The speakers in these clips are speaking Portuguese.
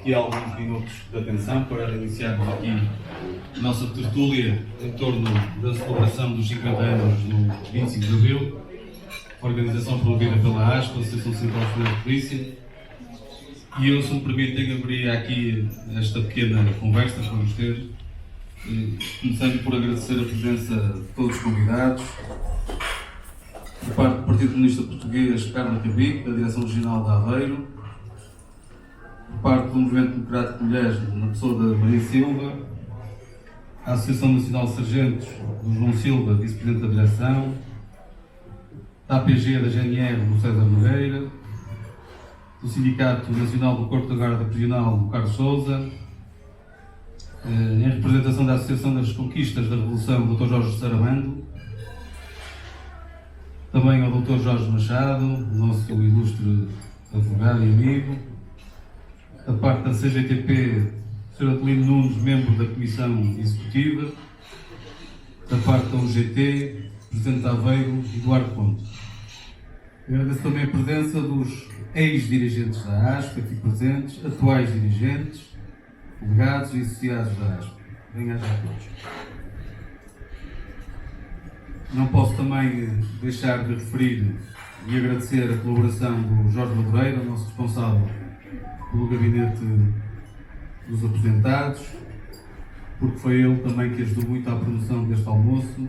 aqui alguns minutos de atenção para iniciarmos aqui a nossa tertúlia em torno da celebração dos 50 anos no 25 de Abril, organização promovida pela ASP, Associação Central de Polícia. E eu, se me permitem, abrir aqui esta pequena conversa que vamos ter, começando por agradecer a presença de todos os convidados, por parte do Partido Comunista Português, Carla Cabico, da Direção Regional de Aveiro, por parte do Movimento Democrático de Mulheres, na pessoa da Maria Silva, a Associação Nacional de Sargentos, do João Silva, Vice-Presidente da Direção, da APG, da GNR, do César Nogueira, do Sindicato Nacional do Corpo da Guarda Regional, do Carlos Sousa, em representação da Associação das Conquistas da Revolução, do Dr. Jorge Sarabando, também ao Dr. Jorge Machado, nosso ilustre advogado e amigo, da parte da CGTP, Sr. Adelino Nunes, membro da Comissão Executiva, da parte da UGT, Presidente de Aveiro, Eduardo Ponte. Agradeço também a presença dos ex-dirigentes da ASP, aqui presentes, atuais dirigentes, delegados e associados da ASP. Venham já todos. Não posso também deixar de referir e agradecer a colaboração do Jorge Madureira, nosso responsável pelo gabinete dos aposentados, porque foi ele também que ajudou muito à promoção deste almoço,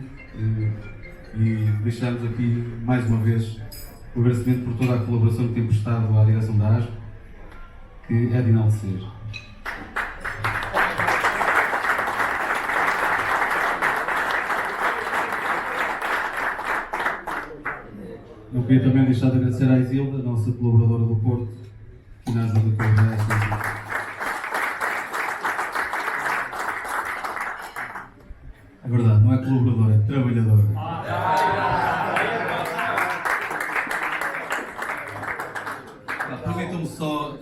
e deixamos aqui mais uma vez o agradecimento por toda a colaboração que tem prestado à direção da ASP, que é de enaltecer. Eu queria também deixar de agradecer à Isilda, nossa colaboradora do Porto, que nos ajuda a coordenar esta coisa. É verdade, não é colaboradora, é trabalhadora.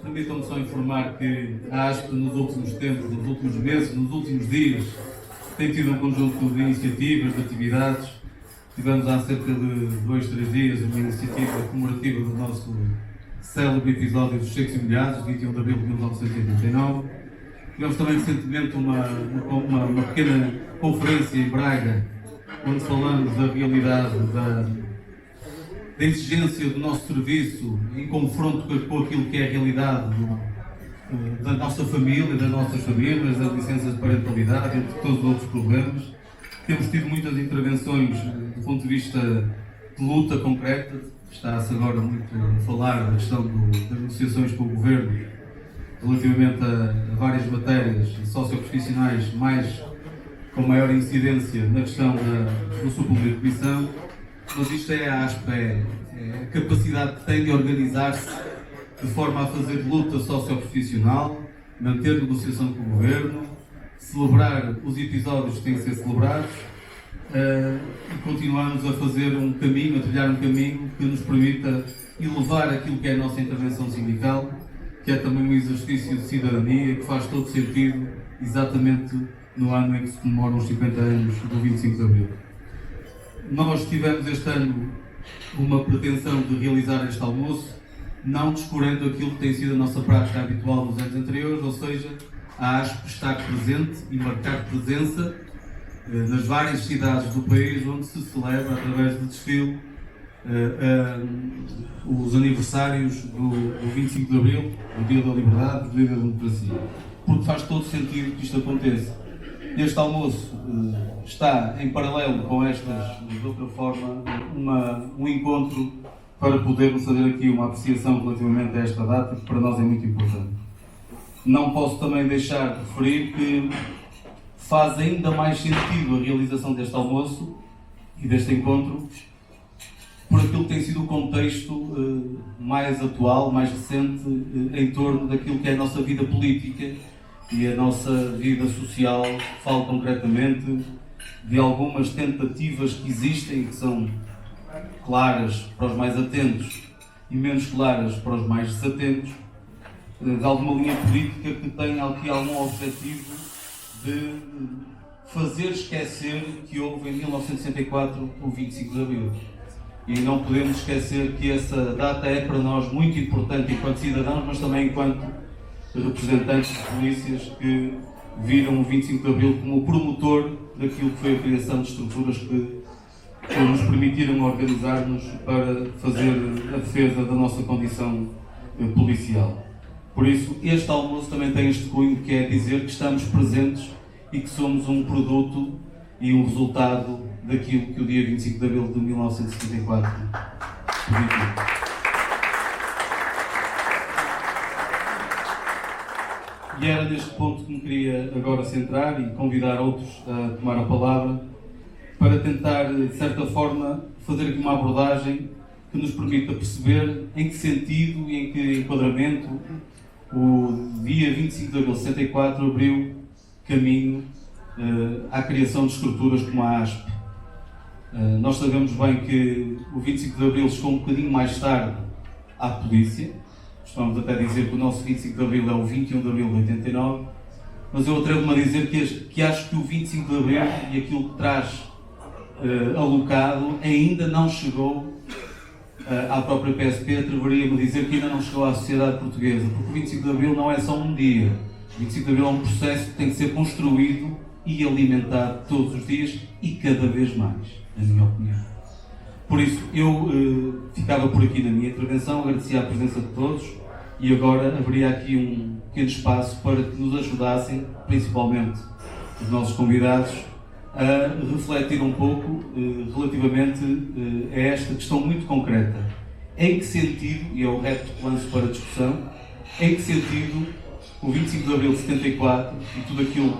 Permitam-me só informar que a ASP nos últimos tempos, nos últimos meses, nos últimos dias, tem tido um conjunto de iniciativas, de atividades. Tivemos há cerca de 2, 3 dias uma iniciativa comemorativa do nosso célebre episódio dos Secos e Molhados, 21 de abril de 1989. Tivemos também recentemente uma pequena conferência em Braga, onde falamos da realidade, da exigência do nosso serviço em confronto com aquilo que é a realidade da nossa família, das nossas famílias, das licenças de parentalidade, entre todos os outros problemas. Temos tido muitas intervenções do ponto de vista de luta concreta. Está-se agora muito a falar da questão das negociações com o Governo relativamente a várias matérias socioprofissionais, com maior incidência na questão do suplemento de comissão. Mas isto é a ASP, é a capacidade que tem de organizar-se de forma a fazer luta socioprofissional, manter negociação com o Governo, celebrar os episódios que têm que ser celebrados, e continuarmos a fazer um caminho, a trilhar um caminho que nos permita elevar aquilo que é a nossa intervenção sindical, que é também um exercício de cidadania que faz todo sentido exatamente no ano em que se comemoram os 50 anos do 25 de Abril. Nós tivemos este ano uma pretensão de realizar este almoço, não descurando aquilo que tem sido a nossa prática habitual nos anos anteriores, ou seja, a ASP estar presente e marcar presença nas várias cidades do país onde se celebra, através de desfile, os aniversários do 25 de Abril, do Dia da Liberdade, do Dia da Democracia. Porque faz todo sentido que isto aconteça. Este almoço está em paralelo com estas, de outra forma, um encontro para podermos fazer aqui uma apreciação relativamente a esta data, que para nós é muito importante. Não posso também deixar de referir que faz ainda mais sentido a realização deste almoço e deste encontro por aquilo que tem sido o contexto mais atual, mais recente, em torno daquilo que é a nossa vida política e a nossa vida social. Falo concretamente de algumas tentativas que existem, que são claras para os mais atentos e menos claras para os mais desatentos, de alguma linha política que tem aqui algum objetivo de fazer esquecer que houve em 1964 o 25 de Abril. E não podemos esquecer que essa data é para nós muito importante enquanto cidadãos, mas também enquanto representantes de polícias que viram o 25 de Abril como promotor daquilo que foi a criação de estruturas que nos permitiram organizar-nos para fazer a defesa da nossa condição policial. Por isso, este almoço também tem este cunho, que é dizer que estamos presentes e que somos um produto e um resultado daquilo que o dia 25 de Abril de 1974 permitiu. E era neste ponto que me queria agora centrar e convidar outros a tomar a palavra para tentar, de certa forma, fazer aqui uma abordagem que nos permita perceber em que sentido e em que enquadramento o dia 25 de Abril de 64 abriu caminho à criação de estruturas como a ASP. Nós sabemos bem que o 25 de Abril chegou um bocadinho mais tarde à polícia. Vamos até dizer que o nosso 25 de Abril é o 21 de Abril de 89, mas eu atrevo-me a dizer que acho que o 25 de Abril e aquilo que traz alocado ainda não chegou à própria PSP. Atreveria-me a dizer que ainda não chegou à sociedade portuguesa, porque o 25 de Abril não é só um dia. O 25 de Abril é um processo que tem que ser construído e alimentado todos os dias e cada vez mais, na minha opinião. Por isso, eu ficava por aqui na minha intervenção, agradecia a presença de todos e agora abriria aqui um pequeno espaço para que nos ajudassem, principalmente os nossos convidados, a refletir um pouco relativamente a esta questão muito concreta. Em que sentido, e é o reto que lanço para a discussão, em que sentido o 25 de Abril de 74 e tudo aquilo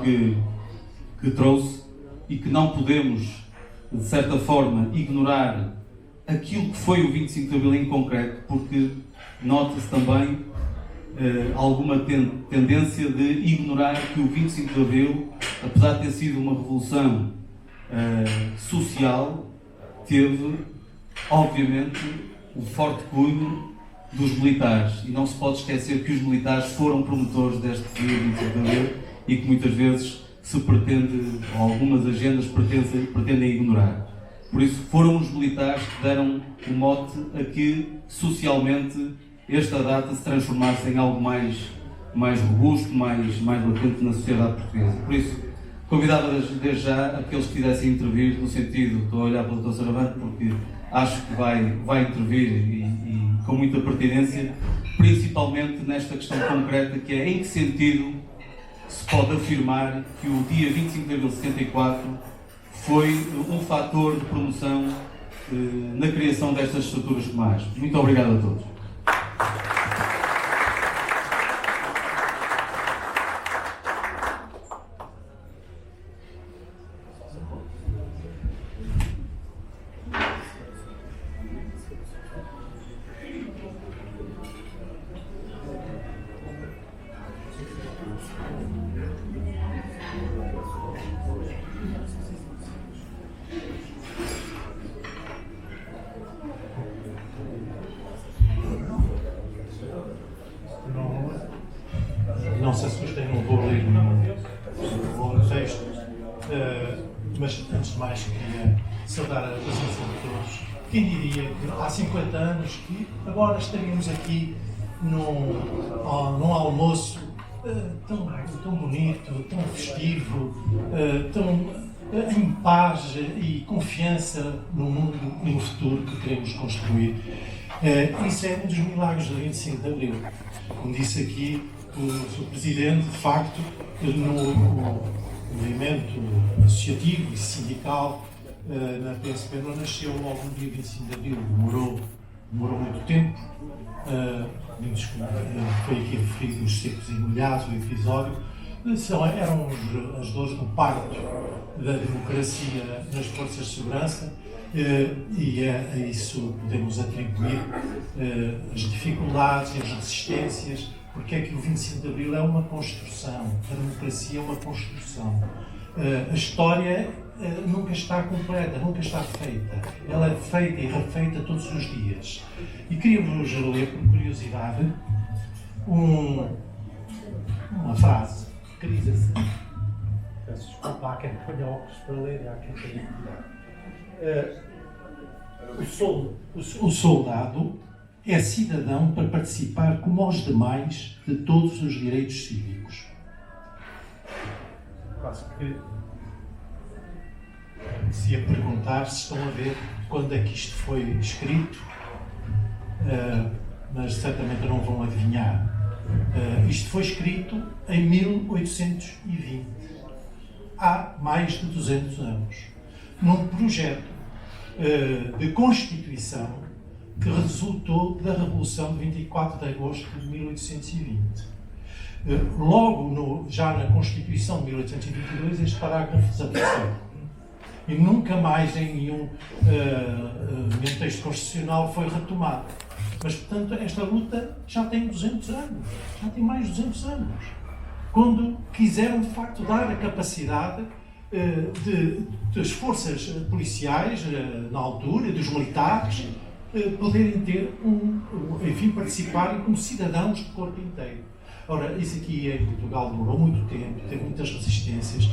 que trouxe, e que não podemos, de certa forma, ignorar aquilo que foi o 25 de Abril em concreto, porque nota-se também alguma tendência de ignorar que o 25 de Abril, apesar de ter sido uma revolução social, teve, obviamente, o forte cunho dos militares. E não se pode esquecer que os militares foram promotores deste dia 25 de Abril e que muitas vezes se pretende, ou algumas agendas pretendem ignorar. Por isso, foram os militares que deram o mote a que, socialmente, esta data se transformasse em algo mais robusto, mais latente na sociedade portuguesa. Por isso, convidava desde já aqueles que quisessem intervir, no sentido, estou a olhar para o Dr. Saravante porque acho que vai intervir e com muita pertinência, principalmente nesta questão concreta, que é em que sentido se pode afirmar que o dia 25 de abril de 74 foi um fator de promoção na criação destas estruturas comuns. Muito obrigado a todos. Não se assustem, não vou ler um longo texto, mas antes de mais queria saudar a presença de todos. Quem diria que há 50 anos que agora estaríamos aqui num almoço tão bonito, tão festivo, tão em paz e confiança no mundo e no futuro que queremos construir. Isso é um dos milagres do 25 de Abril. Como disse aqui o Sr. Presidente, de facto, no movimento associativo e sindical na PSP não nasceu logo no dia 25 de Abril, demorou muito tempo. Foi aqui referido os secos e molhados, o episódio. Eram as dores do parto da democracia nas forças de segurança e a isso podemos atribuir as dificuldades e as resistências, porque é que o 25 de Abril é uma construção, a democracia é uma construção. A história nunca está completa, nunca está feita. Ela é feita e refeita todos os dias. E queria-vos ler, por curiosidade, uma frase que diz assim. Peço desculpa, há quem ponha óculos para ler, há quem tenha cuidado. O soldado é cidadão para participar, como aos demais, de todos os direitos cívicos. Quase que se a perguntar se estão a ver quando é que isto foi escrito, mas certamente não vão adivinhar. Isto foi escrito em 1820, há mais de 200 anos, num projeto de Constituição que resultou da Revolução de 24 de agosto de 1820. Logo, já na Constituição de 1822, este parágrafo desapareceu. E nunca mais em nenhum texto constitucional foi retomado. Mas, portanto, esta luta já tem 200 anos, já tem mais de 200 anos. Quando quiseram, de facto, dar a capacidade das forças policiais, na altura, dos militares, poderem ter enfim, participarem como cidadãos de corpo inteiro. Ora, isso aqui em Portugal demorou muito tempo, teve muitas resistências,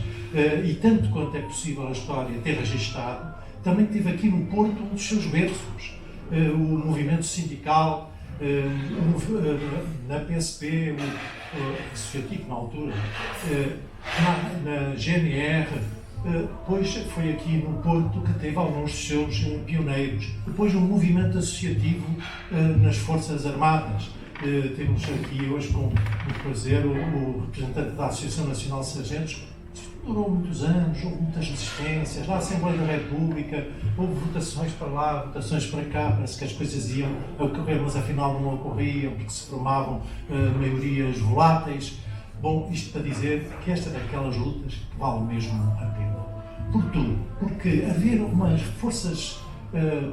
e tanto quanto é possível a história ter registado, também teve aqui no Porto um dos seus berços, o movimento sindical, na PSP, o associativo na altura, na GNR, depois foi aqui no Porto que teve alguns dos seus pioneiros, depois um movimento associativo nas Forças Armadas. Temos aqui hoje com muito prazer o representante da Associação Nacional de Sargentos. Durou muitos anos, houve muitas resistências. Na Assembleia da República houve votações para lá, votações para cá, parece que as coisas iam ocorrer, mas afinal não ocorriam, porque se formavam maiorias voláteis. Bom, isto para dizer que esta é daquelas lutas que vale mesmo a pena. Por tudo, porque haver umas forças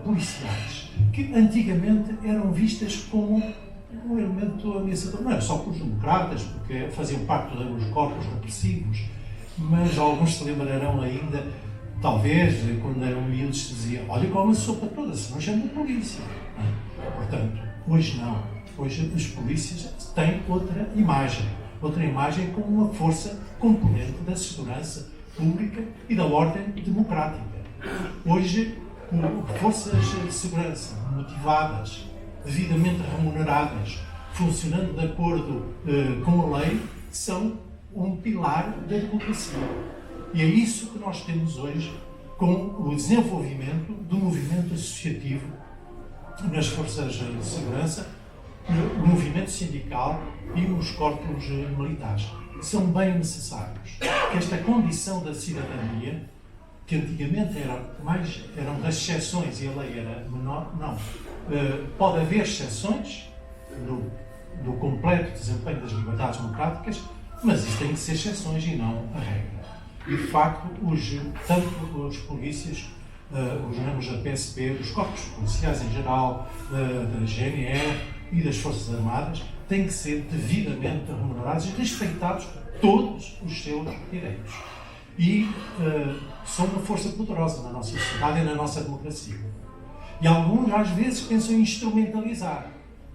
policiais que antigamente eram vistas como um elemento ameaçador, não é só pelos democratas, porque faziam parte dos corpos repressivos, mas alguns se lembrarão ainda, talvez, quando eram miúdos, se dizia: olha, come a sopa toda, se não chama de polícia. Portanto, hoje não. Hoje os polícias têm outra imagem como uma força componente da segurança pública e da ordem democrática. Hoje, forças de segurança motivadas, devidamente remuneradas, funcionando de acordo com a lei, são um pilar da democracia. E é isso que nós temos hoje com o desenvolvimento do movimento associativo nas forças de segurança, no movimento sindical e nos corpos militares. São bem necessários. Esta condição da cidadania, que antigamente eram das exceções e a lei era menor, não. Pode haver exceções no completo desempenho das liberdades democráticas, mas isso tem que ser exceções e não a regra. E, de facto, tanto os polícias, os membros da PSP, os corpos policiais em geral, da GNR e das Forças Armadas, têm que ser devidamente remunerados e respeitados todos os seus direitos. E são uma força poderosa na nossa sociedade e na nossa democracia. E alguns, às vezes, pensam em instrumentalizar.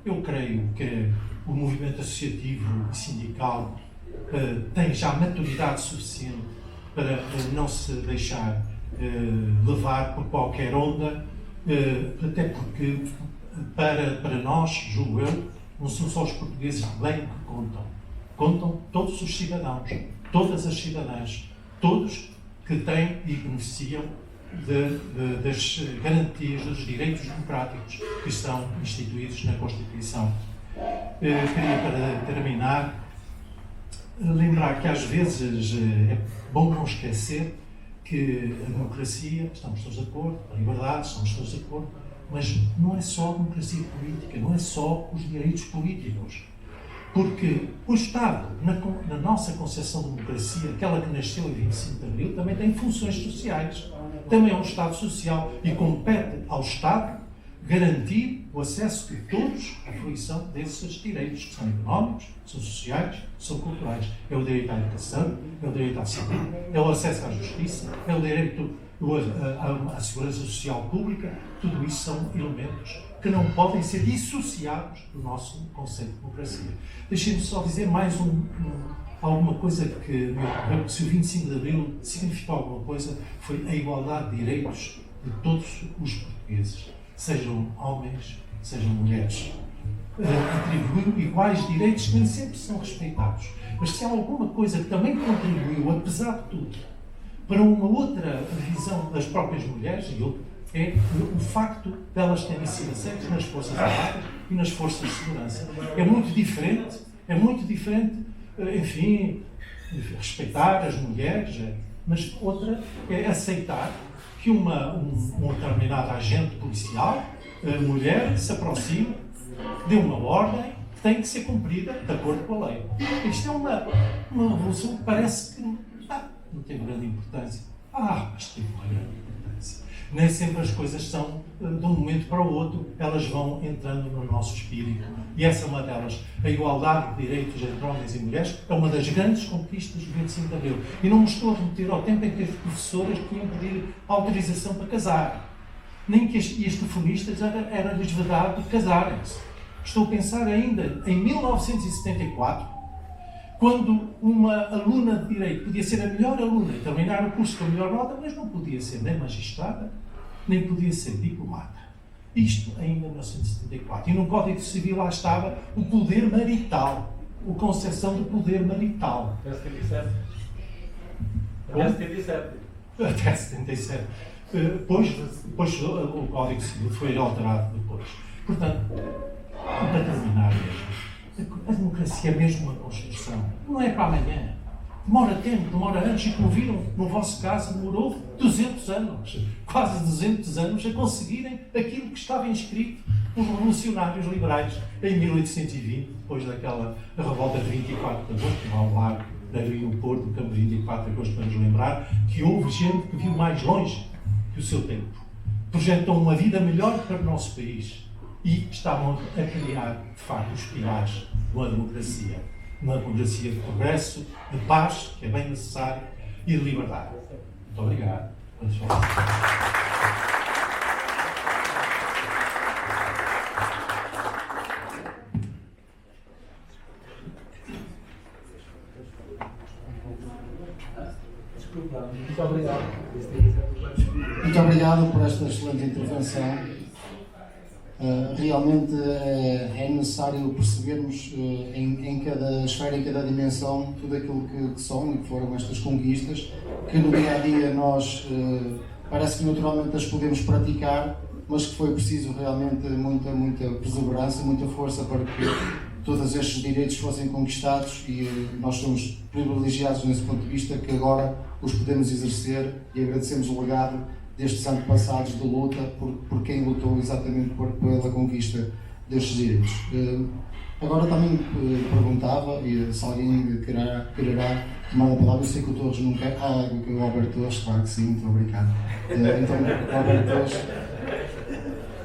Eu creio que o movimento associativo e sindical tem já maturidade suficiente para não se deixar levar por qualquer onda, até porque, para nós, julgo eu, não são só os portugueses bem que contam. Contam todos os cidadãos, todas as cidadãs, todos que têm e beneficiam das garantias dos direitos democráticos que estão instituídos na Constituição. Queria, para terminar, lembrar que às vezes é bom não esquecer que a democracia, estamos todos de acordo, a liberdade, estamos todos de acordo, mas não é só a democracia política, não é só os direitos políticos. Porque o Estado, na nossa concepção de democracia, aquela que nasceu em 25 de Abril, também tem funções sociais. Também é um Estado social e compete ao Estado garantir o acesso de todos à fruição desses direitos, que são económicos, são sociais, são culturais. É o direito à educação, é o direito à saúde, é o acesso à justiça, é o direito à segurança social pública. Tudo isso são elementos que não podem ser dissociados do nosso conceito de democracia. Deixem-me só dizer mais alguma coisa que me ocorreu, que se o 25 de Abril significou alguma coisa, foi a igualdade de direitos de todos os portugueses, sejam homens, sejam mulheres, atribuiu iguais direitos que nem sempre são respeitados. Mas se há alguma coisa que também contribuiu, apesar de tudo, para uma outra visão das próprias mulheres, é o facto de elas terem sido aceitas nas Forças Armadas e nas Forças de Segurança. É muito diferente, enfim, respeitar as mulheres, mas outra é aceitar que uma determinada agente policial, mulher, se aproxime, dê uma ordem que tem que ser cumprida de acordo com a lei. Isto é uma revolução que parece que não tem grande importância. Mas tem uma grande importância. Nem sempre as coisas são de um momento para o outro, elas vão entrando no nosso espírito. E essa é uma delas. A igualdade de direitos entre homens e mulheres é uma das grandes conquistas do 25 de Abril. E não me estou a remeter ao tempo em que as professoras tinham que pedir autorização para casar. Nem que as telefonistas era-lhes vedado casarem-se. Estou a pensar ainda em 1974, quando uma aluna de Direito podia ser a melhor aluna e terminar o curso com a melhor nota, mas não podia ser nem magistrada, nem podia ser diplomata. Isto ainda em 1974. E no Código Civil lá estava o poder marital, a concepção do poder marital. Até 77. Até 77. Até 77. Depois o Código Civil foi alterado depois. Portanto, para terminar mesmo, a democracia é mesmo uma construção. Não é para amanhã. Demora tempo, demora anos, e como viram, no vosso caso, demorou 200 anos, quase 200 anos, a conseguirem aquilo que estava inscrito por revolucionários liberais em 1820, depois daquela revolta de 24 de agosto, ao largo da Rio Porto, do Campo de 24 de agosto, para nos lembrar que houve gente que viu mais longe que o seu tempo. Projetou uma vida melhor para o nosso país e estavam a criar, de facto, os pilares de uma democracia de progresso, de paz, que é bem necessário, e de liberdade. Muito obrigado. Muito obrigado. Muito obrigado por esta excelente intervenção. Realmente é necessário percebermos em cada esfera, em cada dimensão, tudo aquilo que são e que foram estas conquistas, que no dia a dia nós parece que naturalmente as podemos praticar, mas que foi preciso realmente muita perseverança, muita força para que todos estes direitos fossem conquistados, e nós somos privilegiados nesse ponto de vista que agora os podemos exercer, e agradecemos o legado destes antepassados de luta por quem lutou exatamente pela conquista destes direitos. Agora também perguntava, e se alguém quererá tomar a palavra, eu sei que o Torres não quer. O Alberto Torres, claro que sim, muito obrigado. Então, Alberto Torres,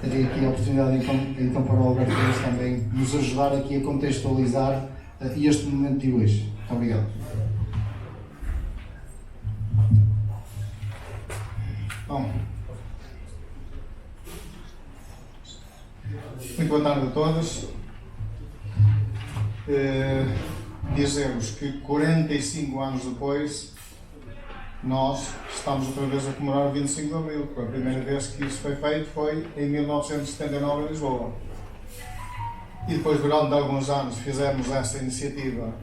teria aqui a oportunidade então para o Alberto Torres também nos ajudar aqui a contextualizar este momento de hoje. Muito obrigado. Bom, muito boa tarde a todos. Dizemos que 45 anos depois nós estamos outra vez a comemorar o 25 de Abril, porque a primeira vez que isso foi feito foi em 1979 em Lisboa. E depois, durante alguns anos, fizemos essa iniciativa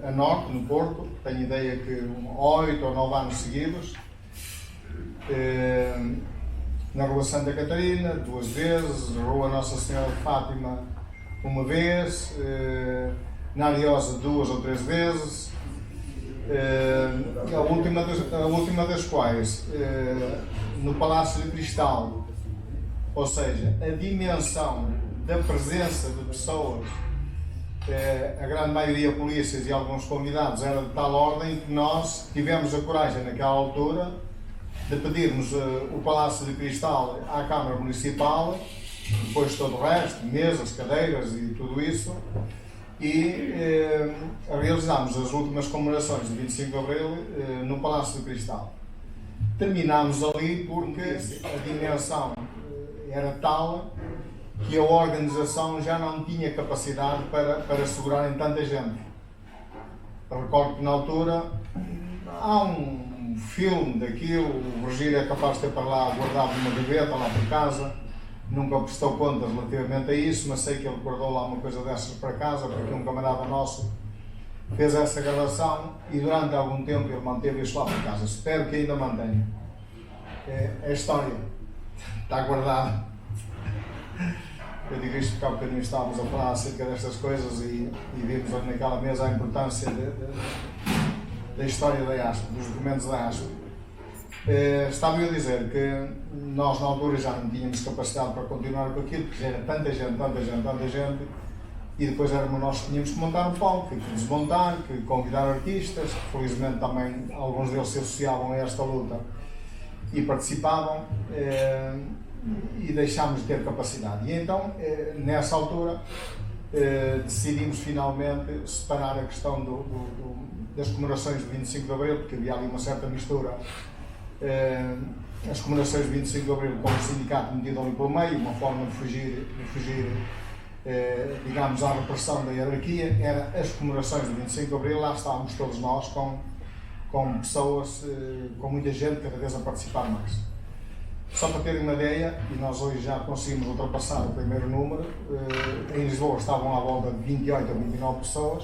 a norte, no Porto, tenho ideia que 8 ou 9 anos seguidos, na Rua Santa Catarina 2 vezes, na Rua Nossa Senhora de Fátima 1 vez, na Ariosa 2 ou 3 vezes, a última das quais no Palácio de Cristal, ou seja, a dimensão da presença de pessoas, a grande maioria polícias e alguns convidados, era de tal ordem que nós tivemos a coragem naquela altura de pedirmos o Palácio de Cristal à Câmara Municipal, depois todo o resto, mesas, cadeiras e tudo isso, e realizámos as últimas comemorações de 25 de Abril no Palácio de Cristal. Terminámos ali porque a dimensão era tal que a organização já não tinha capacidade para segurar em tanta gente. Recordo que na altura há um filme daquilo, o Rogério é capaz de ter para lá guardado numa gaveta lá por casa, nunca prestou contas relativamente a isso, mas sei que ele guardou lá uma coisa dessas para casa, porque um camarada nosso fez essa gravação e durante algum tempo ele manteve isso lá para casa. Espero que ainda mantenha. É a história. Está guardada. Eu digo isto porque há bocadinho estávamos a falar acerca destas coisas e vimos naquela mesa a importância da história da ASP, dos documentos da ASP. Estava eu a dizer que nós na altura já não tínhamos capacidade para continuar com aquilo, porque já era tanta gente, e depois éramos nós que tínhamos que montar o palco, que desmontar, que convidar artistas, que felizmente também alguns deles se associavam a esta luta e participavam, e deixámos de ter capacidade. E então, nessa altura, decidimos finalmente separar a questão das comemorações de 25 de Abril, porque havia ali uma certa mistura. As comemorações de 25 de Abril com o sindicato metido ali pelo meio, uma forma de fugir digamos, à repressão da hierarquia, era as comemorações de 25 de Abril. Lá estávamos todos nós com pessoas, com muita gente cada vez a participar mais. Só para terem uma ideia, e nós hoje já conseguimos ultrapassar o primeiro número, em Lisboa estavam à volta de 28 a 29 pessoas,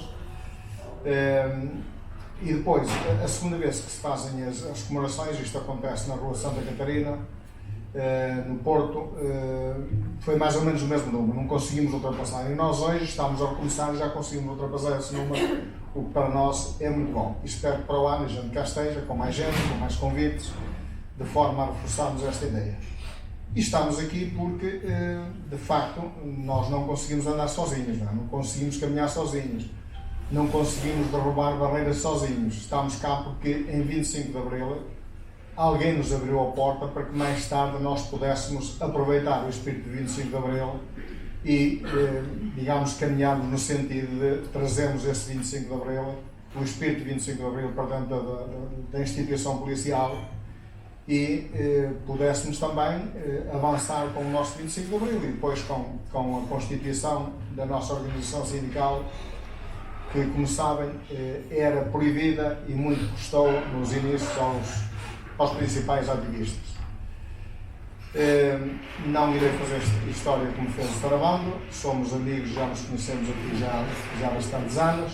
e depois, a segunda vez que se fazem as comemorações, isto acontece na Rua Santa Catarina, no Porto, foi mais ou menos o mesmo número, não conseguimos ultrapassar. E nós hoje estamos a recomeçar e já conseguimos ultrapassar esse número, o que para nós é muito bom. E espero que para o ano a gente cá esteja, com mais gente, com mais convites, de forma a reforçarmos esta ideia. E estamos aqui porque, de facto, nós não conseguimos andar sozinhos, não conseguimos caminhar sozinhos, não conseguimos derrubar barreiras sozinhos. Estamos cá porque em 25 de Abril alguém nos abriu a porta para que mais tarde nós pudéssemos aproveitar o espírito de 25 de Abril e, digamos, caminharmos no sentido de trazermos esse 25 de Abril, o espírito de 25 de Abril para dentro da instituição policial e pudéssemos também avançar com o nosso 25 de Abril e depois com a constituição da nossa organização sindical, que, como sabem, era proibida e muito custou nos inícios aos principais ativistas. Não irei fazer história como fez o Sarabando, somos amigos, já nos conhecemos aqui já há bastantes anos,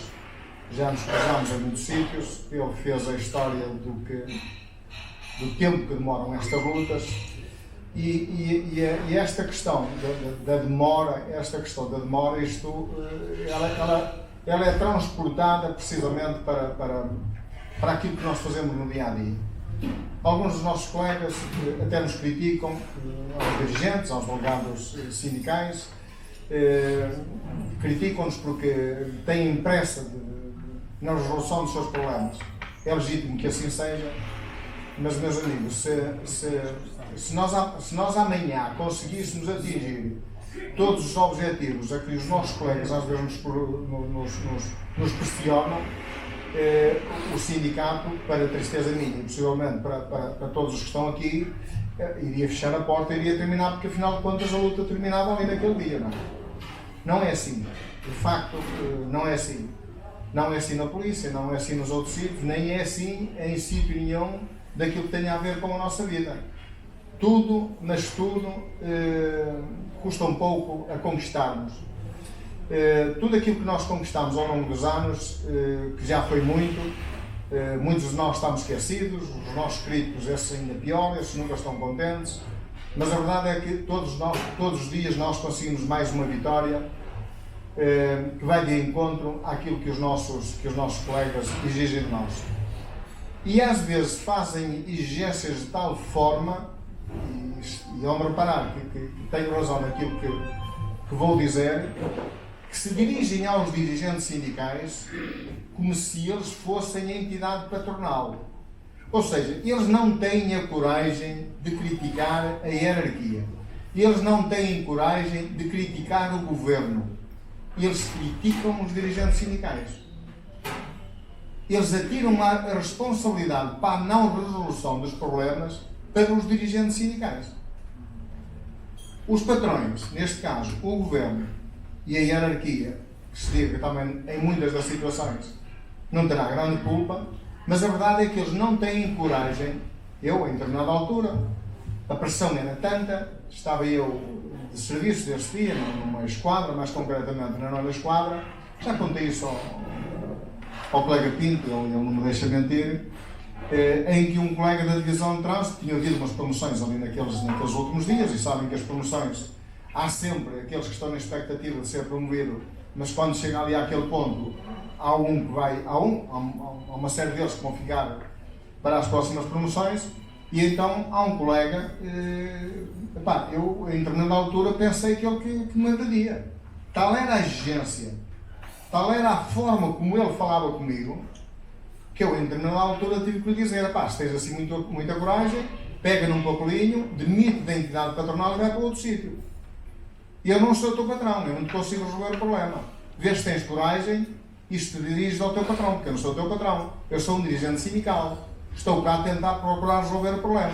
já nos cruzamos em muitos sítios. Ele fez a história do tempo que demoram estas lutas e esta questão da demora, ela é transportada precisamente para aquilo que nós fazemos no dia a dia. Alguns dos nossos colegas até nos criticam, aos dirigentes, aos delegados sindicais, criticam-nos porque têm pressa na resolução dos seus problemas. É legítimo que assim seja, mas, meus amigos, se nós amanhã conseguíssemos atingir todos os objetivos a que os nossos colegas às vezes nos pressionam, o sindicato, para a tristeza minha e possivelmente para todos os que estão aqui, iria fechar a porta, iria terminar, porque afinal de contas a luta terminava ali naquele dia, não é? Não é assim, de facto não é assim. Não é assim na polícia, não é assim nos outros sítios, nem é assim em sítio nenhum daquilo que tenha a ver com a nossa vida. Tudo, mas tudo, custa um pouco a conquistarmos. Tudo aquilo que nós conquistamos ao longo dos anos, que já foi muito, muitos de nós estamos esquecidos, os nossos críticos, esses ainda pior, esses nunca estão contentes, mas a verdade é que todos os dias nós conseguimos mais uma vitória, que vai de encontro àquilo que os nossos colegas exigem de nós. E às vezes fazem exigências de tal forma, e ao me reparar que tenho razão naquilo que vou dizer, que se dirigem aos dirigentes sindicais como se eles fossem a entidade patronal. Ou seja, eles não têm a coragem de criticar a hierarquia. Eles não têm coragem de criticar o governo. Eles criticam os dirigentes sindicais. Eles atiram a responsabilidade para a não resolução dos problemas para os dirigentes sindicais. Os patrões, neste caso o governo e a hierarquia, que se diga também em muitas das situações não terá grande culpa, mas a verdade é que eles não têm coragem. Eu, em determinada altura, a pressão era tanta, estava eu de serviço deste dia, numa esquadra, mais concretamente na 9ª Esquadra. Já contei isso ao colega Pinto, ele não me deixa mentir, em que um colega da Divisão de Trânsito tinha havido umas promoções ali naqueles últimos dias, e sabem que as promoções, há sempre aqueles que estão na expectativa de ser promovido, mas quando chega ali àquele ponto, há uma série deles que vão ficar para as próximas promoções, e então há um colega, eu em determinada altura pensei que ele que me agredia. Tal era a exigência, tal era a forma como ele falava comigo, que eu em determinada altura tive que lhe dizer: esteja assim muita coragem, pega num papelinho, demite da entidade patronal e vai para outro sítio. E eu não sou o teu patrão, eu não te consigo resolver o problema. Vês se tens coragem e se te diriges ao teu patrão, porque eu não sou o teu patrão, eu sou um dirigente sindical. Estou cá a tentar procurar resolver o problema.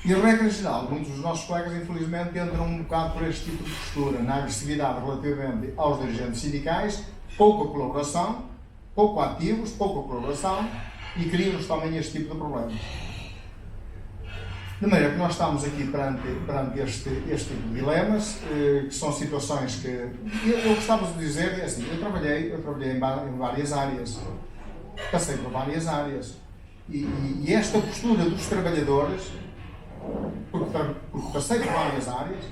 E a regra geral, muitos dos nossos colegas, infelizmente, entram um bocado por este tipo de postura, na agressividade relativamente aos dirigentes sindicais, pouca colaboração, pouco ativos, pouca colaboração, e criam-nos também este tipo de problemas. De maneira que nós estamos aqui perante este tipo de dilemas, que são situações que eu gostava de dizer, assim, eu trabalhei em várias áreas, passei por várias áreas, e esta postura dos trabalhadores, porque passei por várias áreas,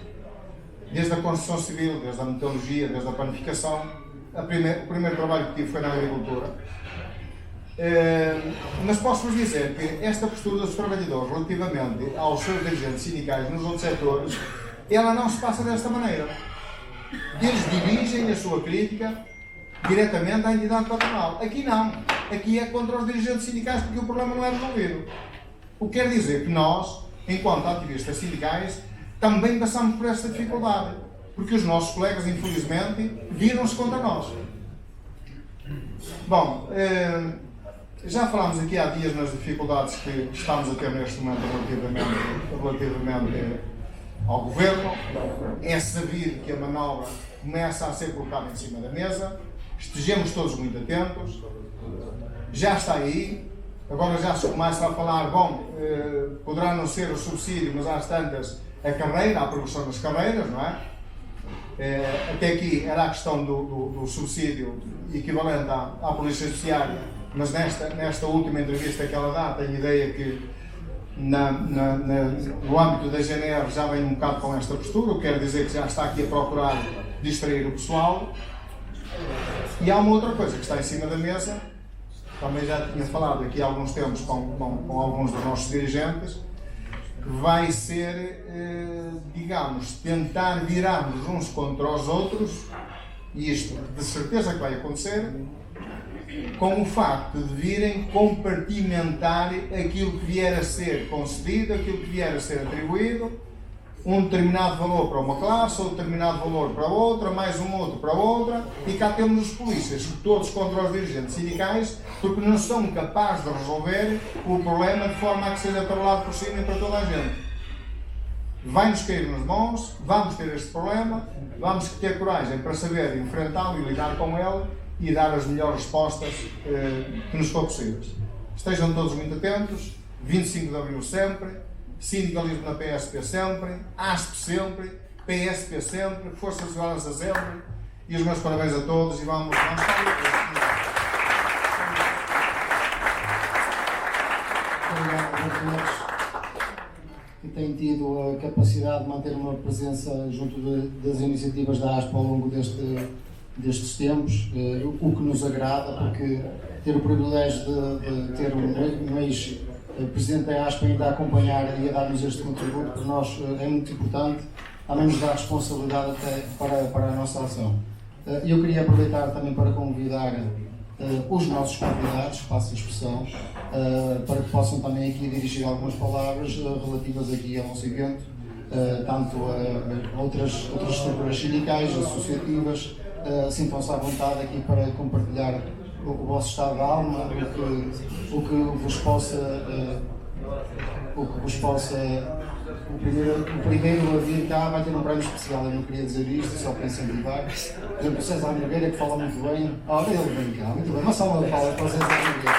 desde a construção civil, desde a metalurgia, desde a planificação, o primeiro trabalho que tive foi na agricultura. Mas posso-vos dizer que esta postura dos trabalhadores relativamente aos seus dirigentes sindicais nos outros setores, ela não se passa desta maneira. Eles dirigem a sua crítica diretamente à entidade patronal. Aqui não. Aqui é contra os dirigentes sindicais, porque o problema não é resolvido. O que quer dizer que nós, enquanto ativistas sindicais, também passamos por esta dificuldade, porque os nossos colegas, infelizmente, viram-se contra nós. Bom, já falámos aqui há dias nas dificuldades que estamos a ter neste momento relativamente ao governo. É sabido que a manobra começa a ser colocada em cima da mesa. Estejamos todos muito atentos. Já está aí. Agora já se começa a falar, poderá não ser o subsídio, mas às tantas a carreira, a progressão das carreiras, não é? Até aqui era a questão do subsídio equivalente à Polícia Judiciária, mas nesta última entrevista que ela dá, tenho ideia que no âmbito da GNR já vem um bocado com esta postura, o que quer dizer que já está aqui a procurar distrair o pessoal. E há uma outra coisa que está em cima da mesa, também já tinha falado aqui há alguns tempos com alguns dos nossos dirigentes, que vai ser, digamos, tentar virarmos uns contra os outros, e isto de certeza que vai acontecer, com o facto de virem compartimentar aquilo que vier a ser concedido, aquilo que vier a ser atribuído, um determinado valor para uma classe, outro determinado valor para outra, mais um outro para outra, e cá temos os polícias, todos contra os dirigentes sindicais, porque não são capazes de resolver o problema de forma a que seja trabalhado por cima e para toda a gente. Vai-nos cair nas mãos, vamos ter este problema, vamos ter coragem para saber enfrentá-lo e lidar com ele e dar as melhores respostas que nos for possíveis. Estejam todos muito atentos, 25 de Abril sempre, sindicalismo na PSP sempre, ASP sempre, PSP sempre, Forças de Segurança sempre, e os meus parabéns a todos e vamos Obrigado a todos que têm tido a capacidade de manter uma presença junto das iniciativas da ASP ao longo destes tempos, o que nos agrada, porque ter o privilégio de ter um ex-presidente da ASP ainda a acompanhar e a dar-nos este contributo, para nós é muito importante, também nos dá responsabilidade até para a nossa ação. Eu queria aproveitar também para convidar os nossos convidados, passo a expressão, para que possam também aqui dirigir algumas palavras relativas aqui ao nosso evento, tanto a outras estruturas sindicais, associativas. Sintam-se à vontade aqui para compartilhar o vosso estado de alma, o que vos possa o primeiro a vir cá vai ter um prémio especial. Eu não queria dizer isto só para incentivar. Por exemplo, o César Nogueira, que fala muito bem. Ora, ele vem cá, muito bem. Uma salva de palmas para o César Nogueira.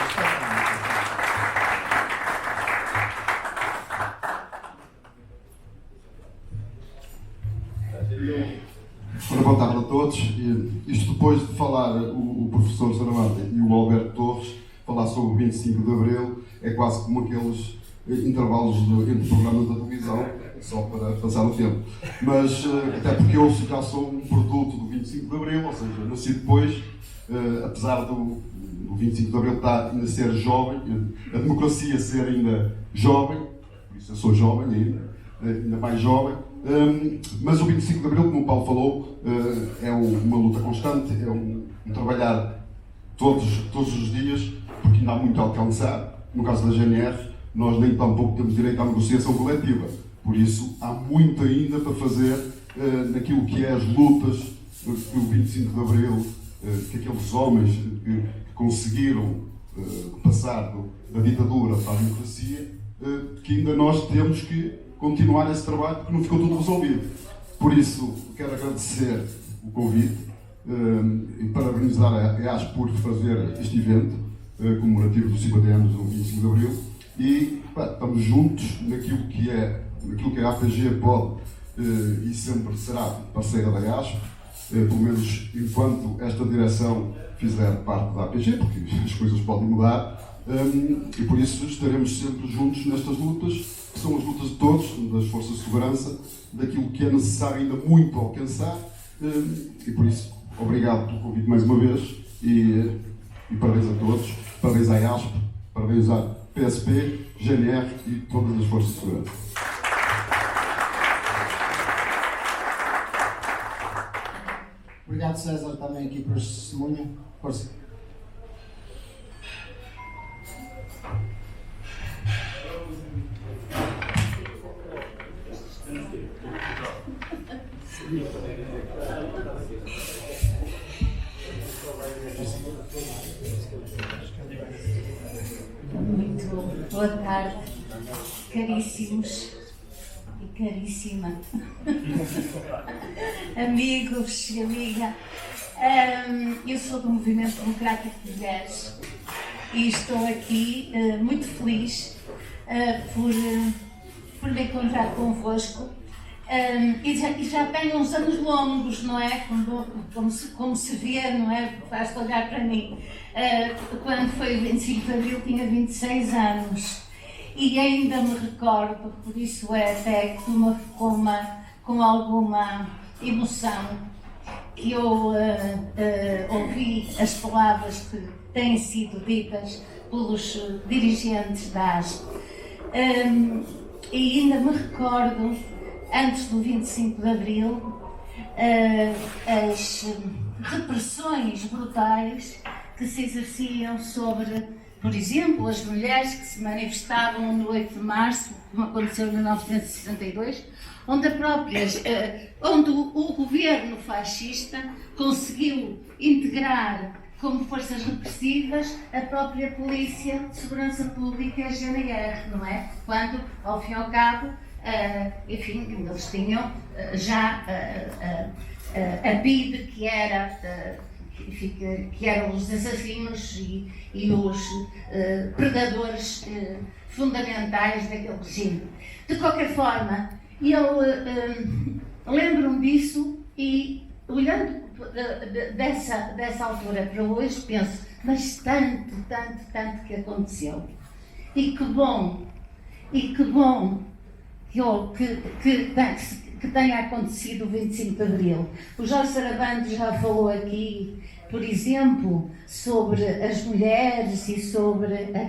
25 de Abril é quase como aqueles intervalos entre programas da televisão, só para passar o tempo. Mas, até porque eu já sou um produto do 25 de Abril, ou seja, nasci depois, apesar do 25 de Abril estar ainda a ser jovem, a democracia ser ainda jovem, por isso eu sou jovem ainda mais jovem, mas o 25 de Abril, como o Paulo falou, é uma luta constante, é um trabalhar todos os dias, porque ainda há muito a alcançar. No caso da GNR, nós nem tampouco temos direito à negociação coletiva, por isso há muito ainda para fazer naquilo que é as lutas que o 25 de Abril, que aqueles homens que conseguiram passar da ditadura para a democracia, que ainda nós temos que continuar esse trabalho, porque não ficou tudo resolvido. Por isso, quero agradecer o convite e parabenizar a EASP por fazer este evento comemorativo dos 50 anos do 25 de Abril e estamos juntos naquilo que a APG pode e sempre será parceira da EASP, pelo menos enquanto esta direção fizer parte da APG, porque as coisas podem mudar, e por isso estaremos sempre juntos nestas lutas, que são as lutas de todos, das forças de segurança, daquilo que é necessário ainda muito alcançar, e por isso, obrigado pelo convite mais uma vez, e parabéns a todos, parabéns à EASP, parabéns à PSP, GNR e todas as forças de segurança. Obrigado, César, também aqui por este testemunho. Força. Muito boa tarde, caríssimos e caríssima, amigos e amiga. Eu sou do Movimento Democrático de Mulheres e estou aqui muito feliz por me encontrar convosco. E já tenho uns anos longos, não é? Como se vê, não é? Basta olhar para mim. Quando foi o 25 de Abril tinha 26 anos e ainda me recordo, por isso é até com alguma emoção que eu ouvi as palavras que têm sido ditas pelos dirigentes da ASP. E ainda me recordo, antes do 25 de Abril, as repressões brutais que se exerciam sobre, por exemplo, as mulheres que se manifestavam no 8 de março, como aconteceu em 1962, onde o governo fascista conseguiu integrar como forças repressivas a própria Polícia de Segurança Pública e a GNR, não é? Quando, ao fim e ao cabo, enfim, eles tinham já a BID, que eram os assassinos e os predadores fundamentais daquele regime. De qualquer forma, eu lembro-me disso e, olhando dessa altura para hoje, penso, mas tanto que aconteceu. E que bom que tenha acontecido o 25 de Abril. O Jorge Sarabando já falou aqui, por exemplo, sobre as mulheres e sobre as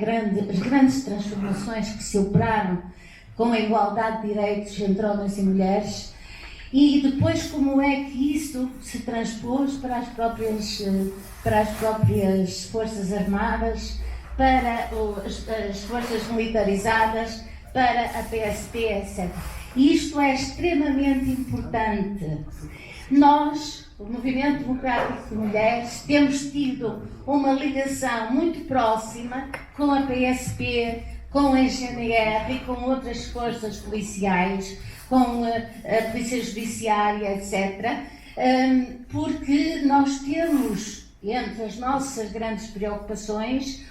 grandes transformações que se operaram com a igualdade de direitos entre homens e mulheres, e depois como é que isso se transpôs para as próprias Forças Armadas, para as forças militarizadas, para a PSP, etc. E isto é extremamente importante. Nós, o Movimento Democrático de Mulheres, temos tido uma ligação muito próxima com a PSP, com a GNR e com outras forças policiais, com a Polícia Judiciária, etc., porque nós temos, entre as nossas grandes preocupações,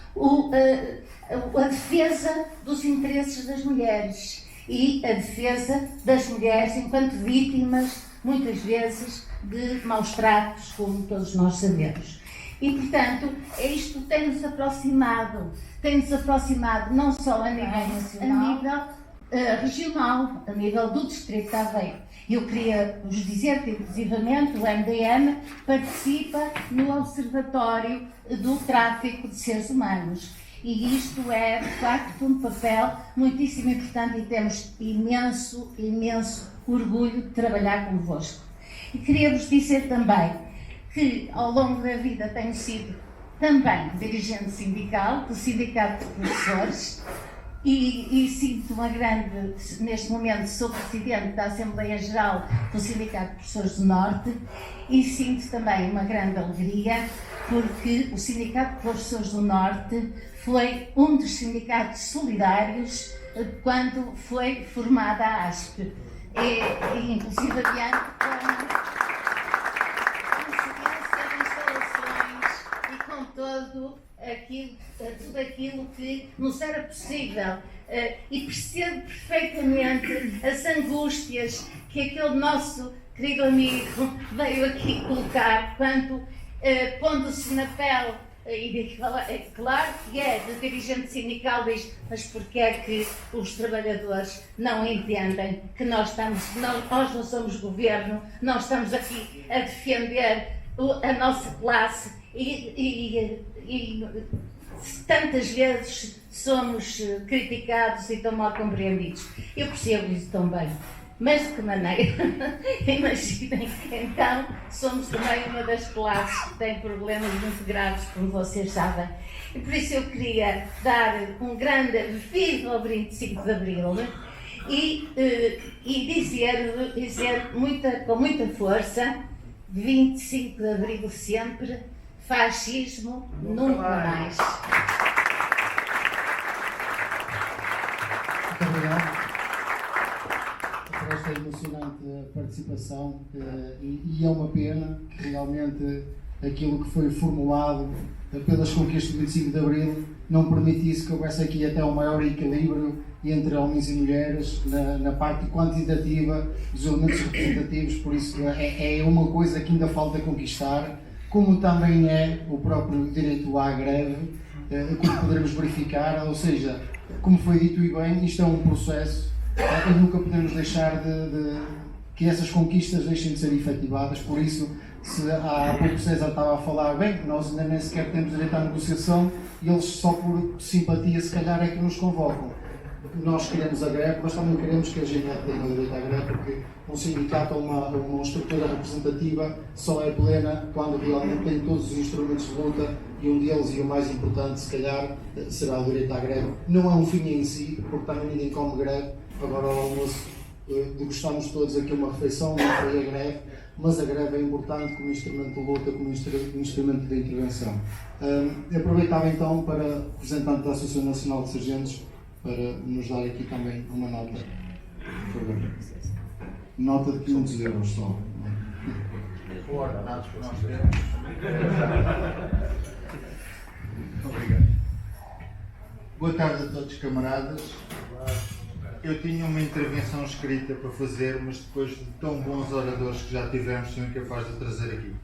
a defesa dos interesses das mulheres e a defesa das mulheres enquanto vítimas, muitas vezes, de maus tratos, como todos nós sabemos. E, portanto, isto tem-nos aproximado não só a nível regional, a nível do Distrito de Aveiro. Eu queria vos dizer que, inclusivamente, o MDM participa no Observatório do Tráfico de Seres Humanos. E isto é, de facto, um papel muitíssimo importante e temos imenso orgulho de trabalhar convosco. E queria-vos dizer também que, ao longo da vida, tenho sido também dirigente sindical, do Sindicato de Professores, e sinto uma grande, neste momento sou Presidente da Assembleia Geral do Sindicato de Professores do Norte, e sinto também uma grande alegria porque o Sindicato de Professores do Norte foi um dos sindicatos solidários quando foi formada a ASP, e inclusive adiante com tudo aquilo que nos era possível, e percebo perfeitamente as angústias que aquele nosso querido amigo veio aqui colocar quando, pondo-se na pele, e é claro que é de dirigente sindical, diz, mas porquê é que os trabalhadores não entendem que nós não somos governo, nós estamos aqui a defender a nossa classe e tantas vezes somos criticados e tão mal compreendidos. Eu percebo isso tão bem. Mas de que maneira? Imaginem, então, somos também uma das classes que tem problemas muito graves, como vocês sabem. E por isso eu queria dar um grande viva ao 25 de Abril e dizer com muita força, 25 de Abril sempre, fascismo nunca mais. Muito obrigado por esta emocionante participação, e é uma pena que realmente aquilo que foi formulado pelas conquistas do 25 de Abril não permitisse que houvesse aqui até um maior equilíbrio entre homens e mulheres na parte quantitativa dos elementos representativos. Por isso é uma coisa que ainda falta conquistar, como também é o próprio direito à greve, como poderemos verificar, ou seja, como foi dito e bem, isto é um processo e nunca podemos deixar que essas conquistas deixem de ser efetivadas. Por isso, se há pouco César estava a falar, bem, nós ainda nem sequer temos direito à negociação e eles só por simpatia se calhar é que nos convocam. Nós queremos a greve, mas também queremos que a GNR tenha o direito à greve, porque um sindicato ou uma estrutura representativa só é plena quando realmente tem todos os instrumentos de luta, e um deles, e o mais importante, se calhar, será o direito à greve. Não é um fim em si, porque também ninguém come greve. Agora ao almoço degustamos todos aqui uma refeição, não foi a greve, mas a greve é importante como instrumento de luta, como instrumento de intervenção. Aproveitava então para o representante da Associação Nacional de Sargentos para nos dar aqui também uma nota, por favor. Nota de 500 euros só. Coordenados que nós temos. Obrigado. Boa tarde a todos, camaradas. Eu tinha uma intervenção escrita para fazer, mas depois de tão bons oradores que já tivemos, sou incapaz de trazer aqui.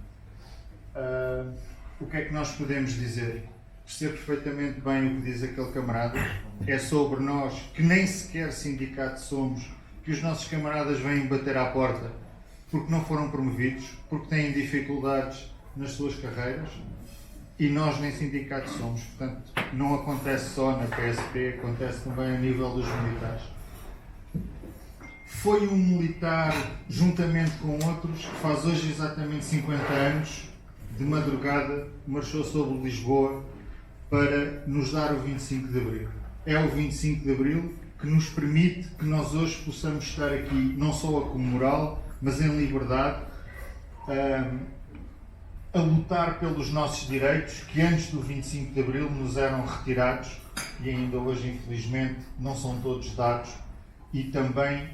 O que é que nós podemos dizer? Percebo perfeitamente bem o que diz aquele camarada. É sobre nós, que nem sequer sindicato somos, que os nossos camaradas vêm bater à porta porque não foram promovidos, porque têm dificuldades nas suas carreiras, e nós nem sindicato somos. Portanto, não acontece só na PSP, acontece também a nível dos militares. Foi um militar, juntamente com outros, que faz hoje exatamente 50 anos, de madrugada, marchou sobre Lisboa para nos dar o 25 de Abril. É o 25 de Abril que nos permite que nós hoje possamos estar aqui, não só a comemorá-lo, mas em liberdade, a lutar pelos nossos direitos, que antes do 25 de Abril nos eram retirados e ainda hoje, infelizmente, não são todos dados, e também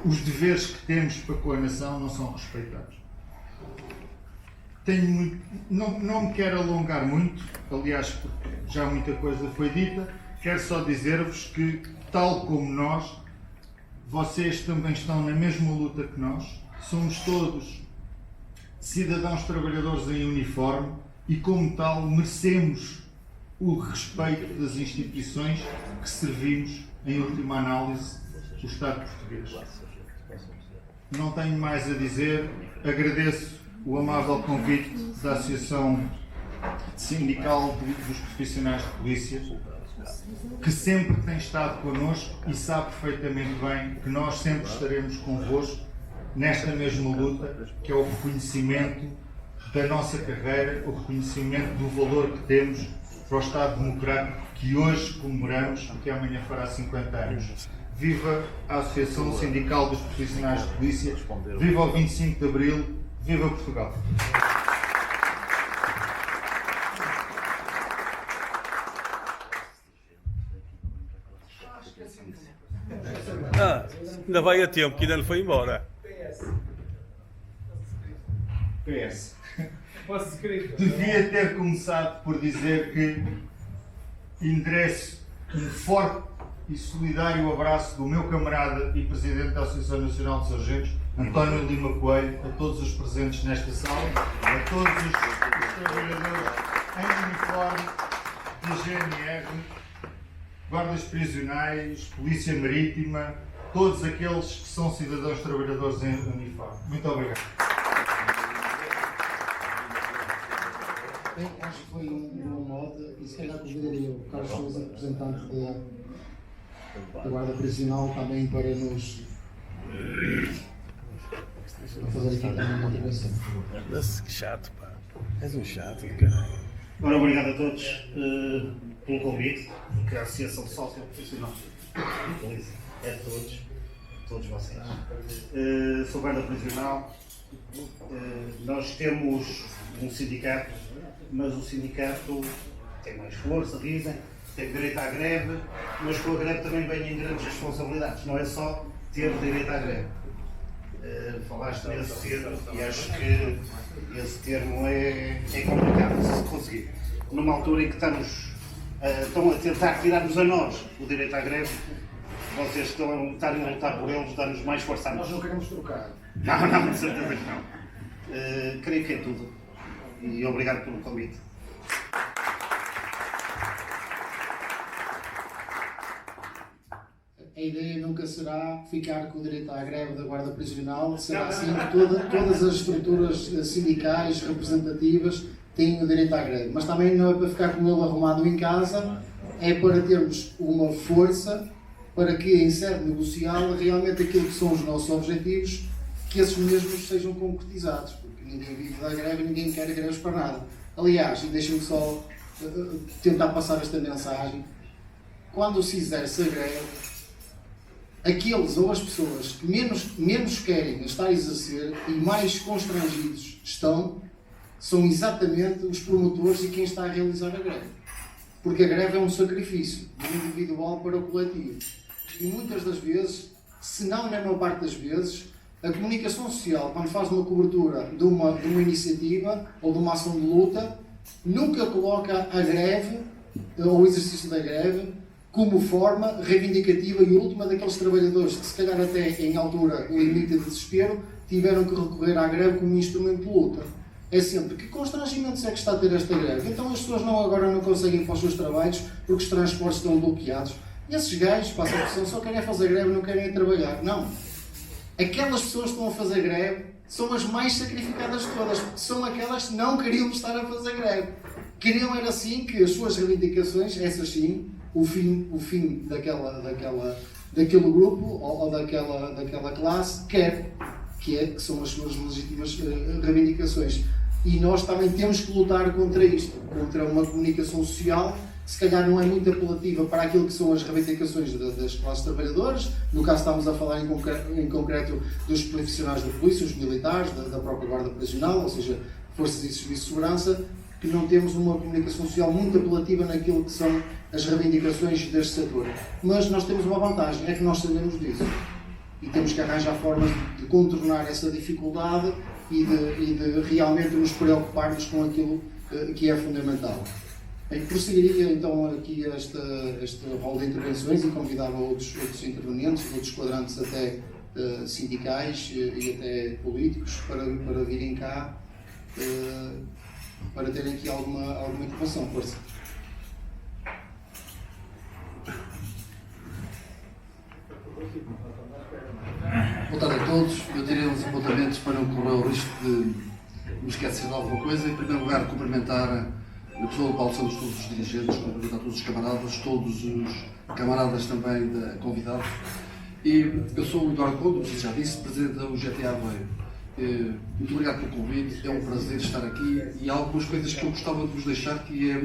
os deveres que temos para com a nação não são respeitados. Não me quero alongar muito, aliás, porque já muita coisa foi dita, quero só dizer-vos que, tal como nós, vocês também estão na mesma luta que nós, somos todos cidadãos trabalhadores em uniforme, e, como tal, merecemos o respeito das instituições que servimos, em última análise, o Estado português. Não tenho mais a dizer, agradeço o amável convite da Associação Sindical dos Profissionais de Polícia, que sempre tem estado connosco e sabe perfeitamente bem que nós sempre estaremos convosco nesta mesma luta, que é o reconhecimento da nossa carreira, o reconhecimento do valor que temos para o Estado Democrático que hoje comemoramos e que amanhã fará 50 anos. Viva a Associação Sindical dos Profissionais de Polícia, viva o 25 de Abril, viva Portugal! Ainda vai a tempo, que ainda não foi embora. PS. Devia ter começado por dizer que endereço um forte e solidário abraço do meu camarada e presidente da Associação Nacional de Sargentos, António Lima Coelho, a todos os presentes nesta sala, a todos os trabalhadores em uniforme da GNR, guardas prisionais, polícia marítima, todos aqueles que são cidadãos trabalhadores em uniforme. Muito obrigado. Bem, acho que foi um mote e se calhar convidaria o Carlos Sousa, representante da Guarda Prisional, também para nos fazer aqui também uma intervenção. Nossa, que chato, pá. És um chato, caralho. Ora, obrigado a todos pelo convite, que a Associação Socioprofissional de Polícia é de todos vocês. Sou guarda prisional. Nós temos um sindicato, mas o sindicato tem mais força, dizem, tem direito à greve, mas com a greve também vêm grandes responsabilidades, não é só ter direito à greve. Falaste nesse termo e acho que esse termo é complicado de se conseguir. Numa altura em que estão a tentar tirar-nos a nós o direito à greve, vocês estão a lutar por eles, dar-nos mais força a nós. Nós não queremos trocar. Não, de certeza que não. Creio que é tudo. E obrigado pelo convite. A ideia nunca será ficar com o direito à greve da Guarda Prisional, será assim que todas as estruturas sindicais representativas têm o direito à greve. Mas também não é para ficar com ele arrumado em casa, é para termos uma força para que, em sede negocial, realmente aquilo que são os nossos objetivos, que esses mesmos sejam concretizados, porque ninguém vive da greve e ninguém quer greves para nada. Aliás, e deixem-me só tentar passar esta mensagem, quando se exerce a greve, aqueles ou as pessoas que menos querem estar a exercer e mais constrangidos estão, são exatamente os promotores e quem está a realizar a greve. Porque a greve é um sacrifício do individual para o coletivo. E muitas das vezes, se não na maior parte das vezes, a comunicação social, quando faz uma cobertura de uma iniciativa ou de uma ação de luta, nunca coloca a greve, ou o exercício da greve, como forma reivindicativa e última daqueles trabalhadores que, se calhar até em altura limite de desespero, tiveram que recorrer à greve como instrumento de luta. É sempre, que constrangimentos é que está a ter esta greve? Então as pessoas agora não conseguem ir para os seus trabalhos porque os transportes estão bloqueados. E esses gajos, passa a expressão, só querem fazer greve, não querem ir trabalhar. Não. Aquelas pessoas que estão a fazer greve são as mais sacrificadas de todas, porque são aquelas que não queriam estar a fazer greve. Queriam era assim que as suas reivindicações, essas sim, o fim daquele grupo ou daquela classe quer, que são as suas legítimas reivindicações. E nós também temos que lutar contra isto, contra uma comunicação social que se calhar não é muito apelativa para aquilo que são as reivindicações das classes trabalhadoras. No caso estamos a falar em concreto dos profissionais da polícia, os militares, da própria Guarda Prisional, ou seja, forças e serviços de segurança, que não temos uma comunicação social muito apelativa naquilo que são as reivindicações deste setor. Mas nós temos uma vantagem, é que nós sabemos disso. E temos que arranjar formas de contornar essa dificuldade e de realmente nos preocuparmos com aquilo que é fundamental. Bem, prosseguiria então aqui este rol de intervenções e convidava outros intervenientes, outros quadrantes até sindicais e até políticos para virem cá para terem aqui alguma informação. Força. Boa tarde a todos. Eu tirei uns apontamentos para não correr o risco de me esquecer de alguma coisa. Em primeiro lugar, cumprimentar a pessoa do Paulo Santos, todos os dirigentes, cumprimentar todos os camaradas, todos os camaradas também convidados. E eu sou o Eduardo Conde, como já disse, presidente da UGT Aveiro. Muito obrigado pelo convite, é um prazer estar aqui e há algumas coisas que eu gostava de vos deixar, que é,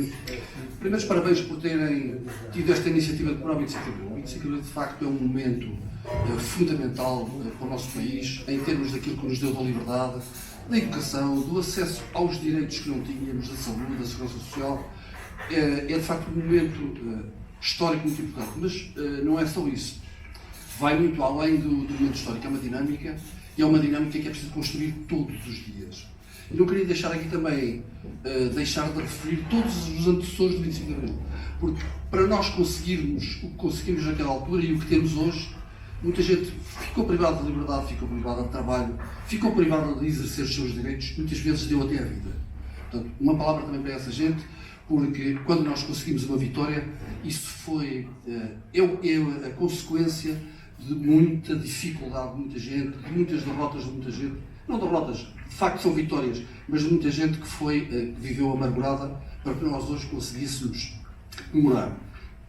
primeiro, os parabéns por terem tido esta iniciativa de Pro 25 de Abril. O 25 de Abril, de facto, é um momento fundamental para o nosso país, em termos daquilo que nos deu da liberdade, da educação, do acesso aos direitos que não tínhamos, da saúde, da segurança social. É de facto um momento histórico muito importante, mas não é só isso. Vai muito além do momento histórico, é uma dinâmica, e é uma dinâmica que é preciso construir todos os dias. E não queria deixar aqui também, deixar de referir todos os antecessores do 25 de Abril, porque para nós conseguirmos o que conseguimos naquela altura e o que temos hoje, muita gente ficou privada de liberdade, ficou privada de trabalho, ficou privada de exercer os seus direitos, muitas vezes deu até a vida. Portanto, uma palavra também para essa gente, porque quando nós conseguimos uma vitória, isso foi a consequência de muita dificuldade de muita gente, de muitas derrotas de muita gente. Não derrotas, de facto são vitórias, mas de muita gente que viveu amargurada para que nós hoje conseguíssemos comemorar.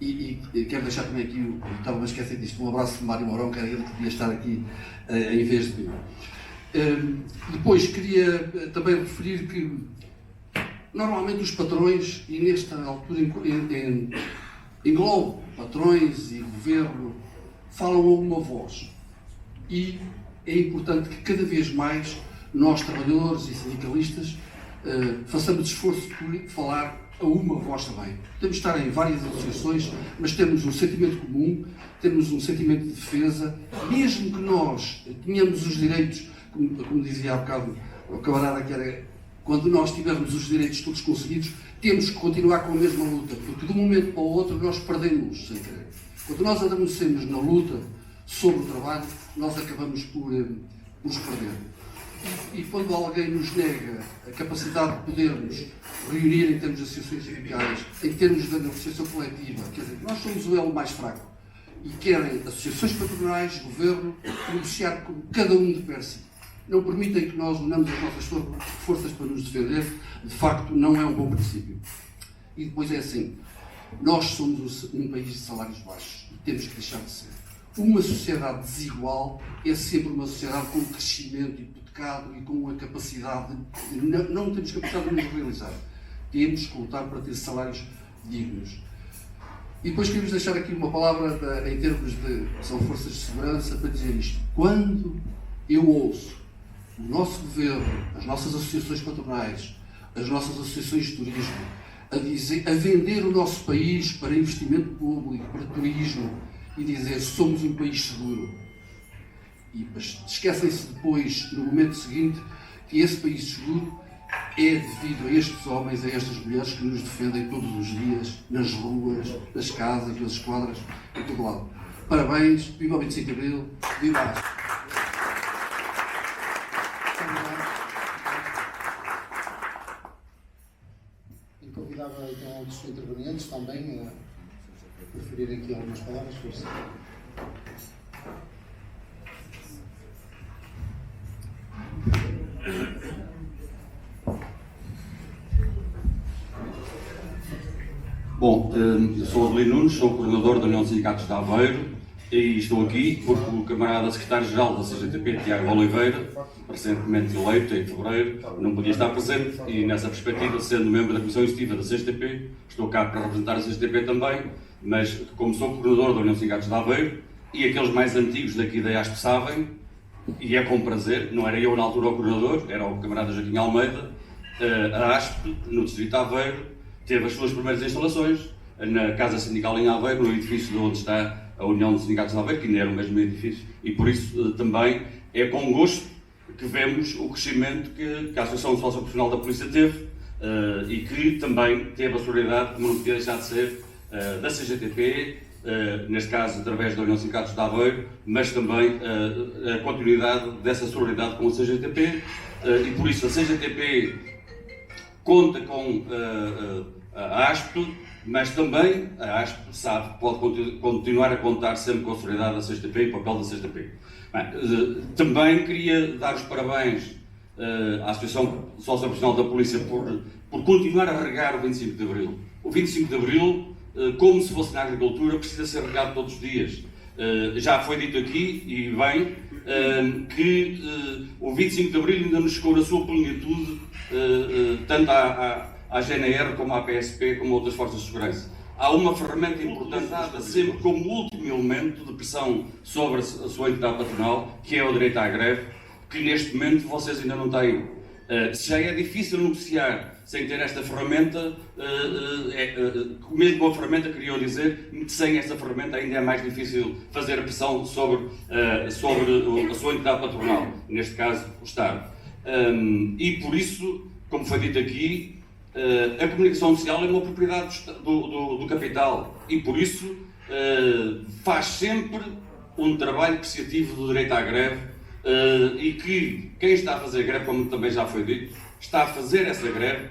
E quero deixar também aqui, estava a esquecer disto, um abraço de Mário Mourão, que era ele que devia estar aqui em vez de mim. Depois queria também referir que normalmente os patrões, e nesta altura englobo patrões e governo, falam a uma voz. E é importante que cada vez mais nós, trabalhadores e sindicalistas, façamos esforço por falar a uma voz também. Temos de estar em várias associações, mas temos um sentimento comum, temos um sentimento de defesa, mesmo que nós tenhamos os direitos, como dizia há bocado o camarada, que era, quando nós tivermos os direitos todos conseguidos, temos que continuar com a mesma luta, porque de um momento para o outro nós perdemos sem querer. Quando nós adormecemos na luta sobre o trabalho, nós acabamos por nos perder. E quando alguém nos nega a capacidade de podermos reunir em termos de associações sindicais, em termos da negociação coletiva, quer dizer, nós somos o elo mais fraco e querem associações patronais, governo, negociar com cada um de per si. Não permitem que nós unamos as nossas forças para nos defender, de facto não é um bom princípio. E depois é assim, nós somos um país de salários baixos e temos que deixar de ser. Uma sociedade desigual é sempre uma sociedade com crescimento hipotecado e com a capacidade de não temos capacidade de nos realizar. Temos que lutar para ter salários dignos. E depois queremos deixar aqui uma palavra em termos de são forças de segurança para dizer isto. Quando eu ouço o nosso governo, as nossas associações patronais, as nossas associações de turismo, a vender o nosso país para investimento público, para turismo, e dizer somos um país seguro. Mas esquecem-se depois, no momento seguinte, que esse país seguro é devido a estes homens, a estas mulheres que nos defendem todos os dias, nas ruas, nas casas, nas esquadras, em todo lado. Parabéns, viva o 25 de Abril, viva a E convidava então os intervenientes também a referir aqui algumas palavras. Força. Bom, eu sou Adelino Nunes, sou coordenador da União de Sindicatos de Aveiro e estou aqui porque o camarada secretário-geral da CGTP, Tiago Oliveira, recentemente eleito em fevereiro, não podia estar presente e nessa perspectiva, sendo membro da Comissão Executiva da CGTP, estou cá para representar a CGTP também, mas como sou coordenador da União de Sindicatos de Aveiro e aqueles mais antigos daqui da ASP sabem, e é com prazer, não era eu na altura o coordenador, era o camarada Joaquim Almeida, a ASP, no Distrito de Aveiro, teve as suas primeiras instalações na Casa Sindical em Aveiro, no edifício onde está a União de Sindicatos de Aveiro, que ainda era o mesmo edifício, e por isso também é com gosto que vemos o crescimento que a Associação Socioprofissional da Polícia teve e que também teve a solidariedade, como não podia deixar de ser, da CGTP, neste caso através da União de Sindicatos de Aveiro, mas também a continuidade dessa solidariedade com a CGTP, e por isso a CGTP conta com a ASP, mas também a ASP sabe que pode continuar a contar sempre com a solidariedade da CSTP e o papel da CSTP. Também queria dar os parabéns à Associação Socioprofissional da Polícia por continuar a regar o 25 de Abril. O 25 de Abril, como se fosse na agricultura, precisa ser regado todos os dias. Já foi dito aqui, e bem, que o 25 de Abril ainda nos chegou na sua plenitude, tanto à GNR como à PSP, como a outras forças de segurança. Há uma ferramenta importante dada sempre como último elemento de pressão sobre a sua entidade patronal, que é o direito à greve, que neste momento vocês ainda não têm. Se já é difícil negociar sem ter esta ferramenta, mesmo a ferramenta, queria dizer, que sem esta ferramenta ainda é mais difícil fazer a pressão sobre a sua entidade patronal, neste caso o Estado. E por isso, como foi dito aqui, a comunicação social é uma propriedade do capital e por isso faz sempre um trabalho apreciativo do direito à greve e que quem está a fazer greve, como também já foi dito, está a fazer essa greve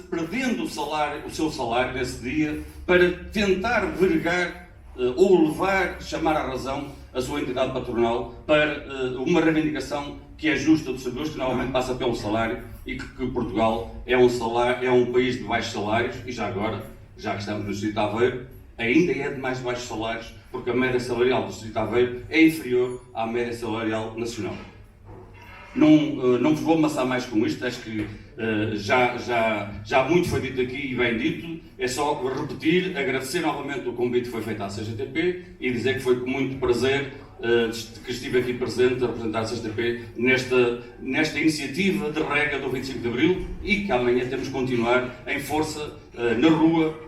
perdendo o seu salário nesse dia para tentar vergar ou chamar à razão a sua entidade patronal para uma reivindicação que é justa dos servidores, que normalmente passa pelo salário e que Portugal é um país de baixos salários e já agora, já que estamos no Distrito de Aveiro, ainda é de mais baixos salários porque a média salarial do Distrito de Aveiro é inferior à média salarial nacional. Não vos vou amassar mais com isto, acho que já muito foi dito aqui e bem dito, é só repetir, agradecer novamente o convite que foi feito à CGTP e dizer que foi com muito prazer que estive aqui presente a representar a CGTP nesta iniciativa de rega do 25 de Abril e que amanhã temos que continuar em força na rua,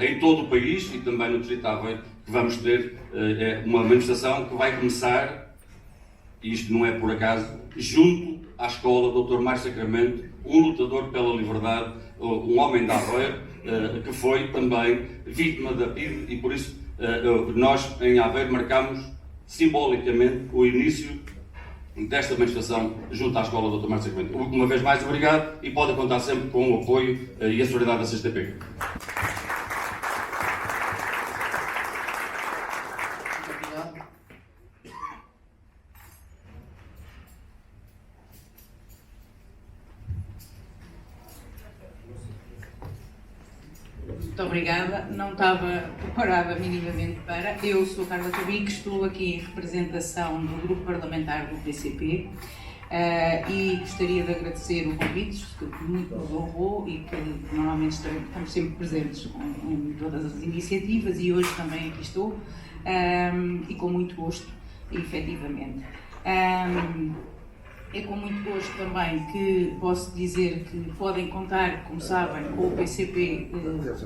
em todo o país e também no Distrito de Aveiro, que vamos ter uma manifestação que vai começar, e isto não é por acaso, junto à escola Dr. Mário Sacramento, um lutador pela liberdade, um homem de Aveiro, que foi também vítima da PIDE e por isso nós em Aveiro marcamos simbolicamente o início desta manifestação junto à escola Dr. Mário Sacramento. Uma vez mais, obrigado e podem contar sempre com o apoio e a solidariedade da CSTP. Muito obrigada, não estava preparada minimamente para. Eu sou Carla Tabique, estou aqui em representação do grupo parlamentar do PCP e gostaria de agradecer o convite, que muito nos honrou e que normalmente estamos sempre presentes em todas as iniciativas e hoje também aqui estou e com muito gosto, efetivamente. É com muito gosto também que posso dizer que podem contar, como sabem, com o PCP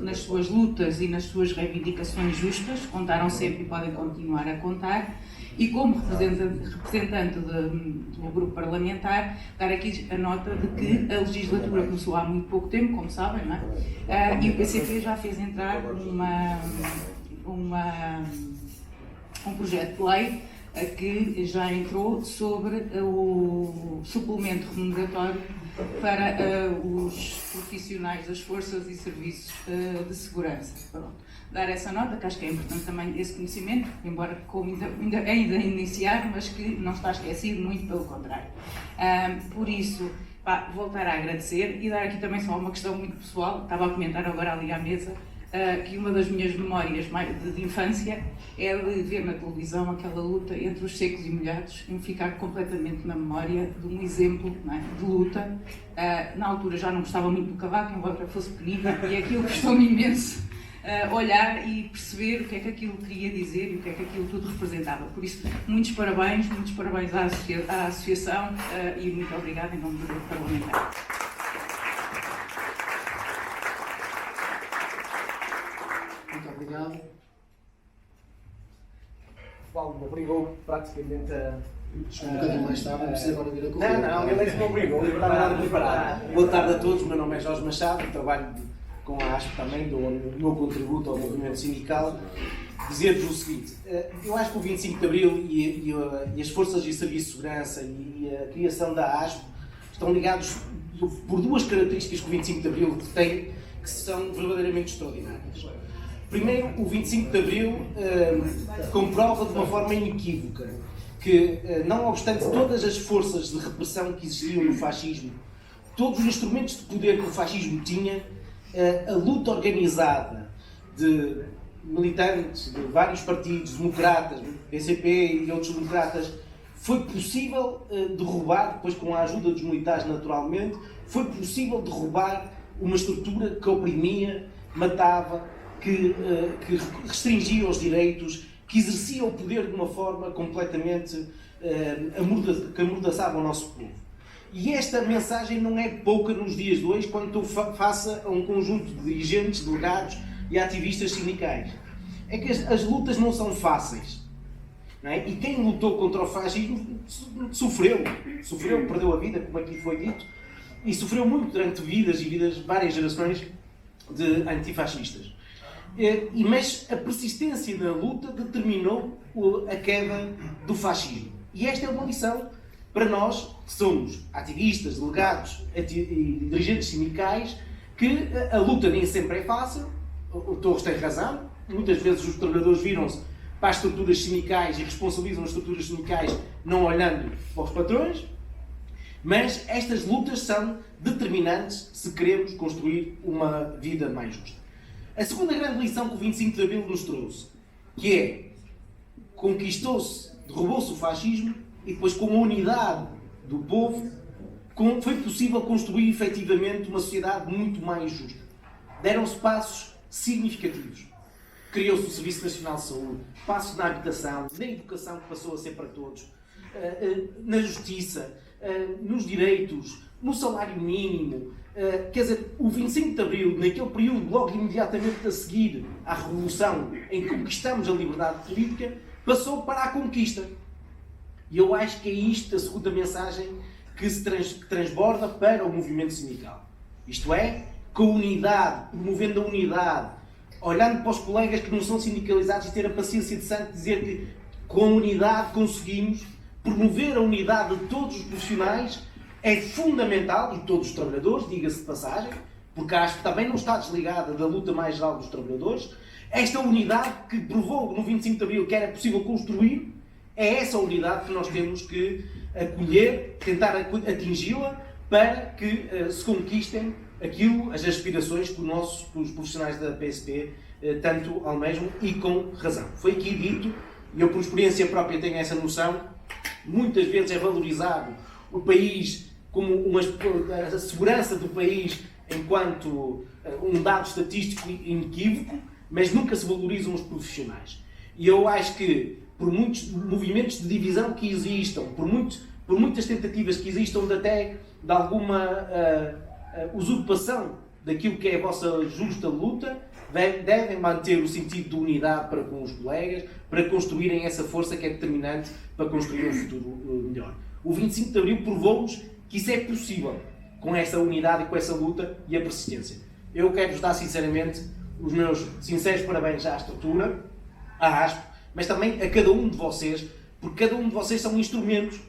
nas suas lutas e nas suas reivindicações justas, contaram sempre e podem continuar a contar, e como representante do grupo parlamentar, dar aqui a nota de que a legislatura começou há muito pouco tempo, como sabem, não é? E o PCP já fez entrar um projeto de lei que já entrou sobre o suplemento remuneratório para os profissionais das forças e serviços de segurança. Pronto. Dar essa nota, que acho que é importante também esse conhecimento, embora ainda iniciar, mas que não está esquecido, muito pelo contrário. Por isso, voltar a agradecer e dar aqui também só uma questão muito pessoal, estava a comentar agora ali à mesa, que uma das minhas memórias de infância é de ver na televisão aquela luta entre os secos e molhados e me ficar completamente na memória de um exemplo, não é, de luta. Na altura já não gostava muito do Cavaco, embora fosse pequenina, e aquilo custou-me imenso olhar e perceber o que é que aquilo queria dizer e o que é que aquilo tudo representava. Por isso, muitos parabéns à Associação e muito obrigada em nome do Grupo Parlamentar. Muito obrigado. O Paulo me obrigou praticamente a... Um bocadinho mais tarde, não precisa agora vir a correr. Não, ele é que me obrigou, eu estava nada preparado. Boa tarde a todos, meu nome é Jorge Machado, trabalho com a ASP também, dou o meu contributo ao movimento sindical. Dizer-vos o seguinte, eu acho que o 25 de Abril e as forças e serviços de segurança e a criação da ASP estão ligados por duas características que o 25 de Abril tem, que são verdadeiramente extraordinárias. Primeiro, o 25 de Abril comprova de uma forma inequívoca que, não obstante todas as forças de repressão que existiam no fascismo, todos os instrumentos de poder que o fascismo tinha, a luta organizada de militantes de vários partidos, democratas, PCP e outros democratas, foi possível derrubar, depois com a ajuda dos militares naturalmente, foi possível derrubar uma estrutura que oprimia, matava, que restringia os direitos, que exercia o poder de uma forma completamente que amordaçava o nosso povo. E esta mensagem não é pouca nos dias de hoje, quando estou face a um conjunto de dirigentes, delegados e ativistas sindicais. É que as lutas não são fáceis. Não é? E quem lutou contra o fascismo sofreu, perdeu a vida, como aqui foi dito, e sofreu muito durante várias gerações de antifascistas. Mas a persistência na luta determinou a queda do fascismo. E esta é uma lição para nós, que somos ativistas, delegados e dirigentes sindicais, que a luta nem sempre é fácil. O Torres tem razão. Muitas vezes os trabalhadores viram-se para as estruturas sindicais e responsabilizam as estruturas sindicais não olhando para os patrões. Mas estas lutas são determinantes se queremos construir uma vida mais justa. A segunda grande lição que o 25 de Abril nos trouxe, que é, conquistou-se, derrubou-se o fascismo e depois com a unidade do povo foi possível construir efetivamente uma sociedade muito mais justa. Deram-se passos significativos. Criou-se o Serviço Nacional de Saúde, passos na habitação, na educação que passou a ser para todos, na justiça, nos direitos, no salário mínimo. Quer dizer, o 25 de Abril, naquele período logo imediatamente a seguir à Revolução, em que conquistamos a liberdade política, passou para a conquista. E eu acho que é isto a segunda mensagem que se transborda para o movimento sindical. Isto é, com a unidade, promovendo a unidade, olhando para os colegas que não são sindicalizados e ter a paciência de santo dizer que com a unidade conseguimos promover a unidade de todos os profissionais. É fundamental, e todos os trabalhadores, diga-se de passagem, porque acho que também não está desligada da luta mais geral dos trabalhadores. Esta unidade que provou no 25 de Abril que era possível construir, é essa unidade que nós temos que acolher, tentar atingi-la, para que se conquistem as aspirações que os profissionais da PSP tanto almejam, e com razão. Foi aqui dito, e eu por experiência própria tenho essa noção, muitas vezes é valorizado o país como a segurança do país enquanto um dado estatístico inequívoco, mas nunca se valorizam os profissionais. E eu acho que, por muitos movimentos de divisão que existam, por muitas tentativas que existam de alguma usurpação daquilo que é a vossa justa luta, devem manter o sentido de unidade para com os colegas, para construírem essa força que é determinante para construir um futuro melhor. O 25 de Abril provou-nos que isso é possível, com essa unidade e com essa luta e a persistência. Eu quero-vos dar sinceramente os meus sinceros parabéns à estrutura, à ASP, mas também a cada um de vocês, porque cada um de vocês são instrumentos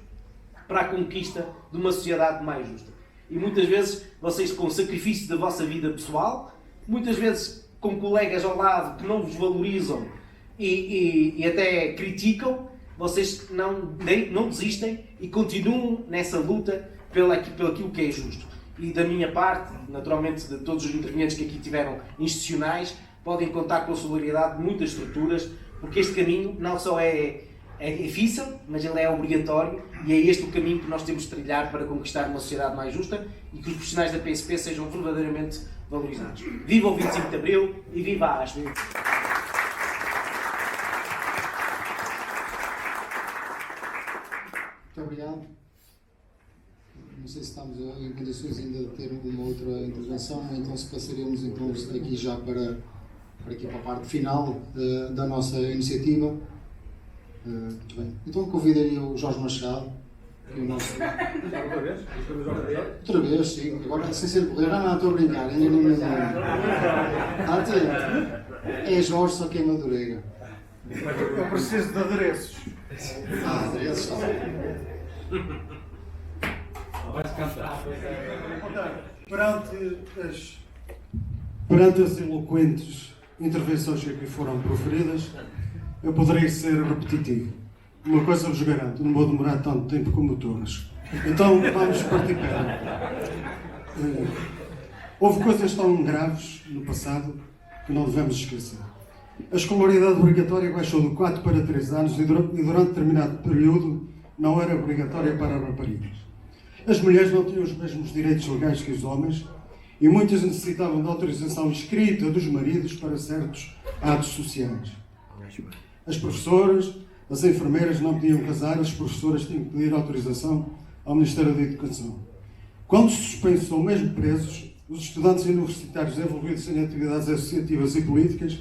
para a conquista de uma sociedade mais justa. E muitas vezes vocês, com o sacrifício da vossa vida pessoal, muitas vezes com colegas ao lado que não vos valorizam e até criticam, vocês não desistem e continuam nessa luta pelo aquilo que é justo. E da minha parte, naturalmente de todos os intervenientes que aqui tiveram institucionais, podem contar com a solidariedade de muitas estruturas, porque este caminho não só é difícil, mas ele é obrigatório, e é este o caminho que nós temos de trilhar para conquistar uma sociedade mais justa e que os profissionais da PSP sejam verdadeiramente valorizados. Viva o 25 de Abril e viva a ASP! Muito obrigado. Não sei se estamos em condições ainda de ter uma outra intervenção, então se passaremos então aqui já para a parte final da nossa iniciativa. Muito bem. Então convidaria o Jorge Machado, que é o nosso... Outra vez? Outra vez, sim. Agora sem ser correr. Não, estou a brincar. Ainda não me lembro. É Jorge, só que é Madureira. Eu preciso de adereços. Adereços, está bem. Perante as eloquentes intervenções que aqui foram proferidas, eu poderei ser repetitivo. Uma coisa vos garanto, não vou demorar tanto tempo como todos. Então vamos partir para. Houve coisas tão graves no passado que não devemos esquecer. A escolaridade obrigatória baixou de 4 para 3 anos e durante determinado período não era obrigatória para raparigas. As mulheres não tinham os mesmos direitos legais que os homens e muitas necessitavam de autorização escrita dos maridos para certos atos sociais. As professoras, as enfermeiras não podiam casar, as professoras tinham que pedir autorização ao Ministério da Educação. Quando suspensos ou mesmo presos, os estudantes universitários envolvidos em atividades associativas e políticas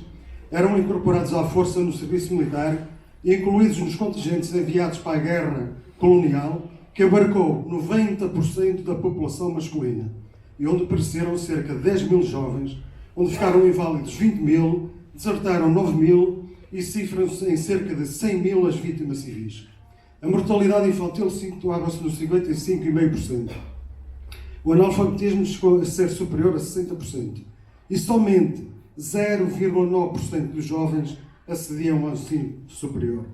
eram incorporados à força no serviço militar e incluídos nos contingentes enviados para a guerra colonial, que abarcou 90% da população masculina, e onde pereceram cerca de 10 mil jovens, onde ficaram inválidos 20 mil, desertaram 9 mil e cifram-se em cerca de 100 mil as vítimas civis. A mortalidade infantil situava-se nos 55,5%. O analfabetismo chegou a ser superior a 60%. E somente 0,9% dos jovens acediam ao ensino superior.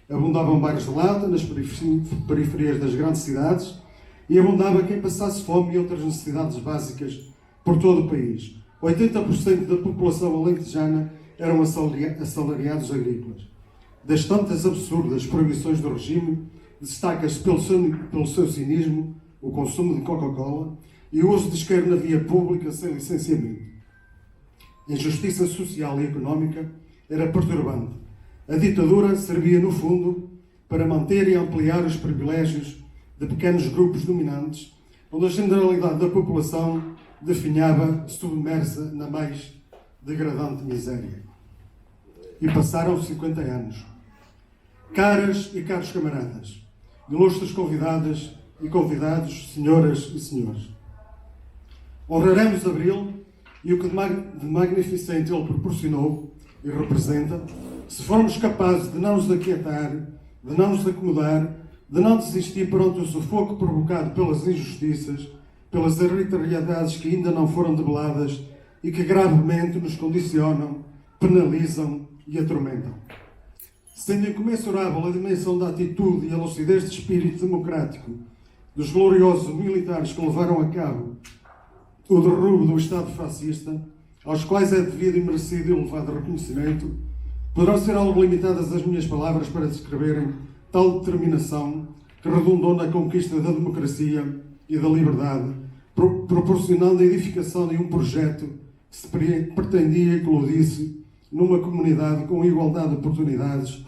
Abundavam bairros de lata nas periferias das grandes cidades e abundava quem passasse fome e outras necessidades básicas por todo o país. 80% da população alentejana eram assalariados agrícolas. Das tantas absurdas proibições do regime, destaca-se pelo seu cinismo o consumo de Coca-Cola e o uso de isqueiro na via pública sem licenciamento. A injustiça social e económica era perturbante. A ditadura servia, no fundo, para manter e ampliar os privilégios de pequenos grupos dominantes, onde a generalidade da população definhava submersa na mais degradante miséria. E passaram 50 anos. Caras e caros camaradas, ilustres convidadas e convidados, senhoras e senhores. Honraremos Abril e o que de magnificente ele proporcionou e representa, se formos capazes de não nos aquietar, de não nos acomodar, de não desistir perante o sufoco provocado pelas injustiças, pelas arbitrariedades que ainda não foram debeladas e que gravemente nos condicionam, penalizam e atormentam. Sendo incomensurável a dimensão da atitude e a lucidez de espírito democrático dos gloriosos militares que levaram a cabo o derrubo do Estado fascista, aos quais é devido e merecido e elevado reconhecimento, poderão ser algo limitadas as minhas palavras para descreverem tal determinação que redundou na conquista da democracia e da liberdade, proporcionando a edificação de um projeto que se pretendia eclodisse numa comunidade com igualdade de oportunidades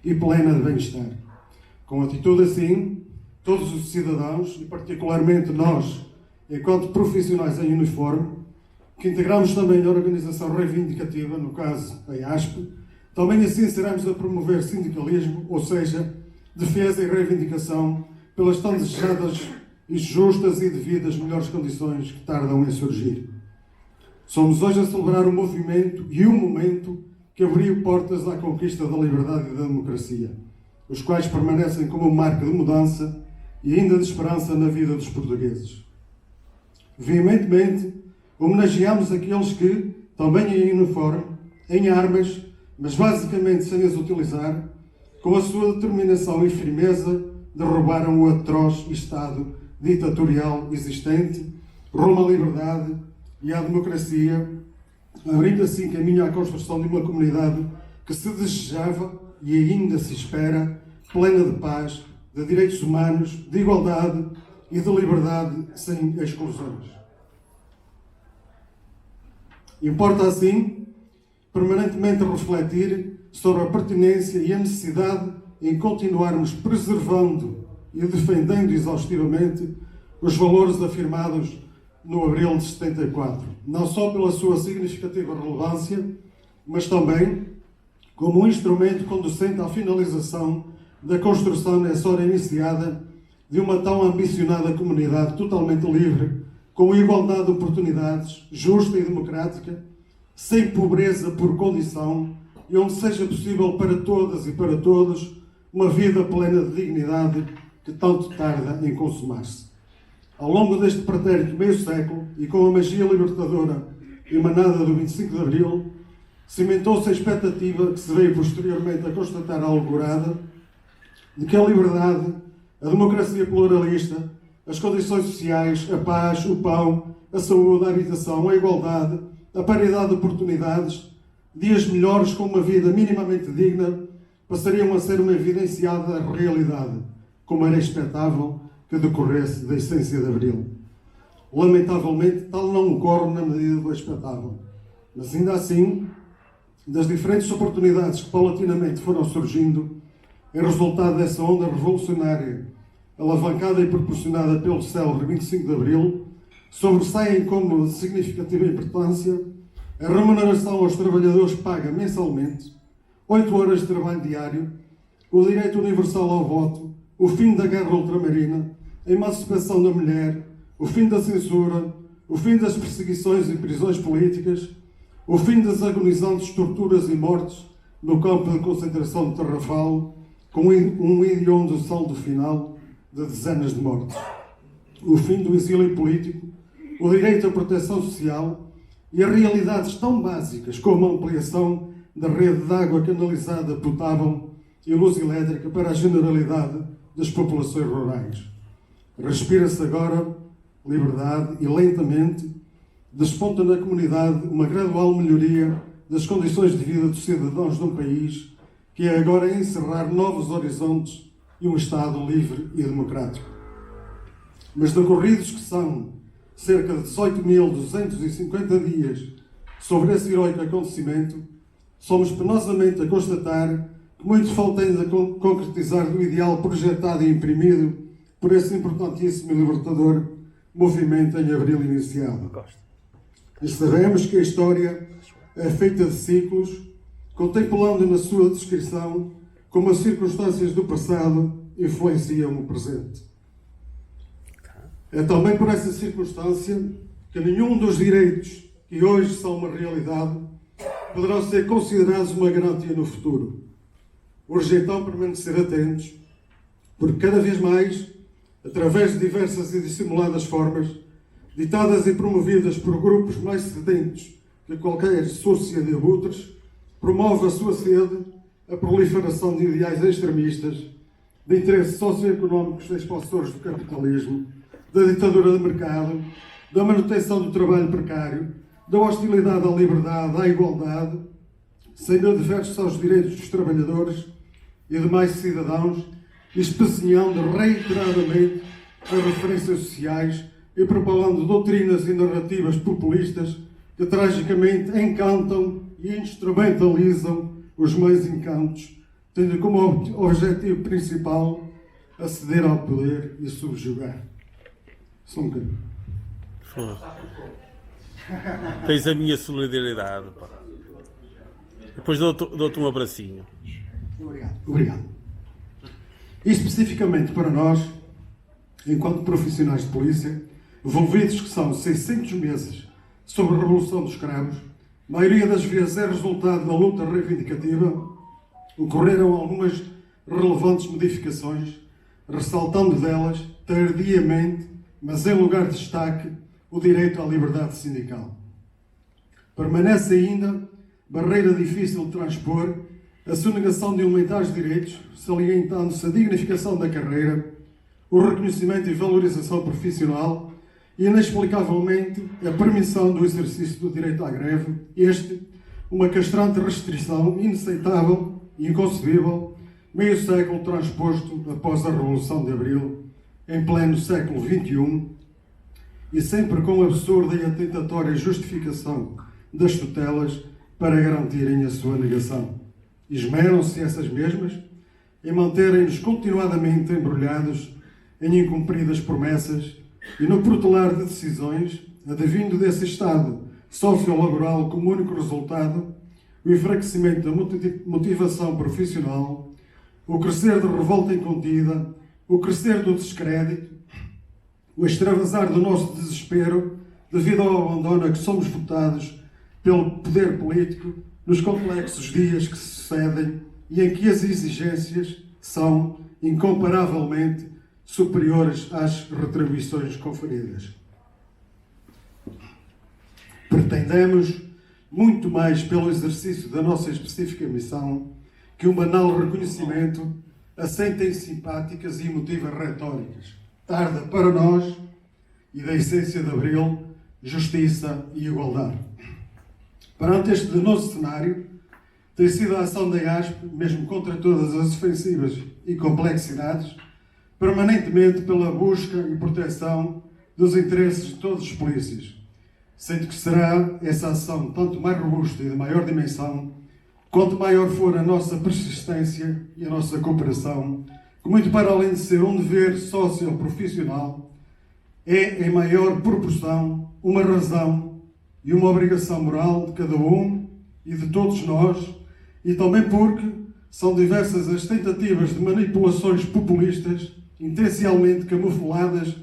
e plena de bem-estar. Com atitude assim, todos os cidadãos, e particularmente nós, enquanto profissionais em uniforme, que integramos também a organização reivindicativa, no caso a ASP, também assim seremos a promover sindicalismo, ou seja, defesa e reivindicação pelas tão desejadas e justas e devidas melhores condições que tardam em surgir. Somos hoje a celebrar o movimento e o momento que abriu portas à conquista da liberdade e da democracia, os quais permanecem como marca de mudança e ainda de esperança na vida dos portugueses. Veementemente, homenageamos aqueles que, também em uniforme, em armas, mas basicamente sem as utilizar, com a sua determinação e firmeza, derrubaram o atroz Estado ditatorial existente, rumo à liberdade e à democracia, abrindo assim caminho à construção de uma comunidade que se desejava e ainda se espera plena de paz, de direitos humanos, de igualdade e de liberdade sem exclusões. Importa assim permanentemente refletir sobre a pertinência e a necessidade em continuarmos preservando e defendendo exaustivamente os valores afirmados no Abril de 74, não só pela sua significativa relevância, mas também como um instrumento conducente à finalização da construção nessa hora iniciada de uma tão ambicionada comunidade totalmente livre, com igualdade de oportunidades, justa e democrática, sem pobreza por condição e onde seja possível para todas e para todos uma vida plena de dignidade que tanto tarda em consumar-se. Ao longo deste pretérito meio século, e com a magia libertadora emanada do 25 de Abril, cimentou-se a expectativa que se veio posteriormente a constatar alvorada de que a liberdade, a democracia pluralista, as condições sociais, a paz, o pão, a saúde, a habitação, a igualdade, a paridade de oportunidades, dias melhores com uma vida minimamente digna, passariam a ser uma evidenciada realidade, como era expectável que decorresse da essência de Abril. Lamentavelmente, tal não ocorre na medida do expectável. Mas ainda assim, das diferentes oportunidades que paulatinamente foram surgindo, em resultado dessa onda revolucionária, alavancada e proporcionada pelo célebre 25 de Abril, sobressaem como de significativa importância a remuneração aos trabalhadores paga mensalmente, 8 horas de trabalho diário, o direito universal ao voto, o fim da guerra ultramarina, a emancipação da mulher, o fim da censura, o fim das perseguições e prisões políticas, o fim das agonizantes torturas e mortes no campo de concentração de Tarrafal, com um hediondo saldo final de dezenas de mortes. O fim do exílio político, o direito à proteção social e as realidades tão básicas como a ampliação da rede de água canalizada potável e luz elétrica para a generalidade das populações rurais. Respira-se agora liberdade e, lentamente, desponta na comunidade uma gradual melhoria das condições de vida dos cidadãos de um país que é agora encerrar novos horizontes e um Estado livre e democrático. Mas decorridos que são cerca de 18.250 dias sobre esse heroico acontecimento, somos penosamente a constatar que muito falta ainda concretizar do ideal projetado e imprimido por esse importantíssimo e libertador movimento em Abril iniciado. E sabemos que a história é feita de ciclos, contemplando na sua descrição como as circunstâncias do passado influenciam o presente. É também por essa circunstância que nenhum dos direitos que hoje são uma realidade poderão ser considerados uma garantia no futuro. Urge então permanecer atentos, porque cada vez mais, através de diversas e dissimuladas formas, ditadas e promovidas por grupos mais sedentos que qualquer súcia de abutres, promove a sua sede a proliferação de ideais extremistas, de interesses socioeconómicos expansores do capitalismo, da ditadura de mercado, da manutenção do trabalho precário, da hostilidade à liberdade, à igualdade, sendo adversos aos direitos dos trabalhadores e demais cidadãos, espezinhando reiteradamente as referências sociais e propalando doutrinas e narrativas populistas que tragicamente encantam e instrumentalizam os mais encantos, tendo como objetivo principal aceder ao poder e subjugar. Só um bocadinho. Tens a minha solidariedade, pá. Depois dou-te um abracinho. Obrigado. E especificamente para nós, enquanto profissionais de polícia, envolvidos que são 600 meses sobre a Revolução dos Cravos, a maioria das vezes é resultado da luta reivindicativa, ocorreram algumas relevantes modificações, ressaltando delas, tardiamente, mas em lugar de destaque, o direito à liberdade sindical. Permanece ainda barreira difícil de transpor a sonegação de elementares direitos, salientando-se a dignificação da carreira, o reconhecimento e valorização profissional e, inexplicavelmente, a permissão do exercício do direito à greve, uma castrante restrição inaceitável e inconcebível, meio século transposto após a Revolução de Abril, em pleno século XXI, e sempre com absurda e atentatória justificação das tutelas para garantirem a sua negação. Esmeram-se essas mesmas em manterem-nos continuadamente embrulhados em incumpridas promessas e no protelar de decisões, advindo desse estado sociolaboral como único resultado, o enfraquecimento da motivação profissional, o crescer da revolta incontida, o crescer do descrédito, o extravasar do nosso desespero devido ao abandono a que somos votados pelo poder político nos complexos dias que se sucedem e em que as exigências são, incomparavelmente, superiores às retribuições conferidas. Pretendemos muito mais pelo exercício da nossa específica missão que um banal reconhecimento assente em simpáticas e emotivas retóricas. Tarda para nós, e da essência de Abril, justiça e igualdade. Perante este danoso cenário, tem sido a ação da IASP, mesmo contra todas as ofensivas e complexidades, permanentemente pela busca e proteção dos interesses de todos os polícias, sendo que será essa ação tanto mais robusta e de maior dimensão, quanto maior for a nossa persistência e a nossa cooperação, que muito para além de ser um dever socioprofissional, é em maior proporção uma razão e uma obrigação moral de cada um e de todos nós, e também porque são diversas as tentativas de manipulações populistas, intencionalmente camufladas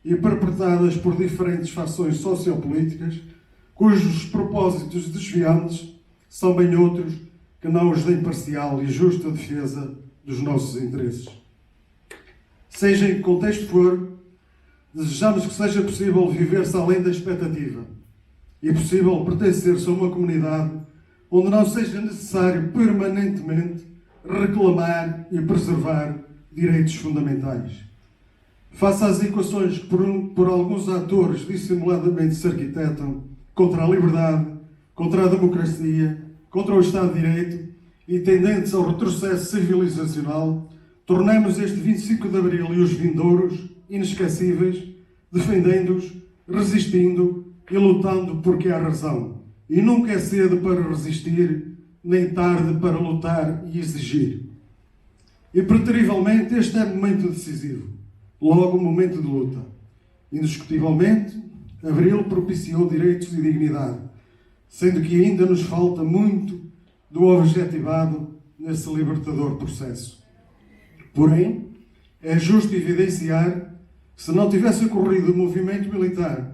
e perpetradas por diferentes fações sociopolíticas, cujos propósitos desviantes são bem outros que não os da imparcial e justa defesa dos nossos interesses. Seja em que contexto for, desejamos que seja possível viver-se além da expectativa e possível pertencer-se a uma comunidade onde não seja necessário permanentemente reclamar e preservar direitos fundamentais. Face às equações que por alguns atores dissimuladamente se arquitetam contra a liberdade, contra a democracia, contra o Estado de Direito e tendentes ao retrocesso civilizacional, tornemos este 25 de Abril e os vindouros inesquecíveis, defendendo-os, resistindo e lutando porque há razão. E nunca é cedo para resistir, nem tarde para lutar e exigir. E, preterivelmente, este é momento decisivo, logo momento de luta. Indiscutivelmente, Abril propiciou direitos e dignidade, sendo que ainda nos falta muito do objetivado nesse libertador processo. Porém, é justo evidenciar que se não tivesse ocorrido o movimento militar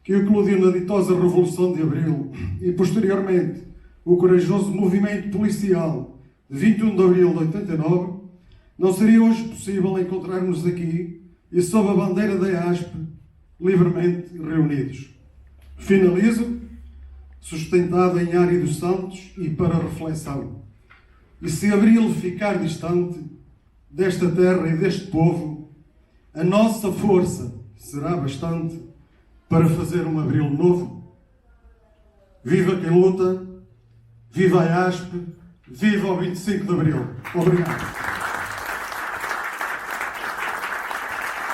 que eclodiu na ditosa Revolução de Abril e, posteriormente, o corajoso movimento policial de 21 de Abril de 89, não seria hoje possível encontrarmos aqui e sob a bandeira da IASP, livremente reunidos. Finalizo, sustentado em Árido dos Santos e para reflexão. E se Abril ficar distante desta terra e deste povo, a nossa força será bastante para fazer um Abril novo? Viva quem luta, viva a IASP, viva o 25 de Abril. Obrigado.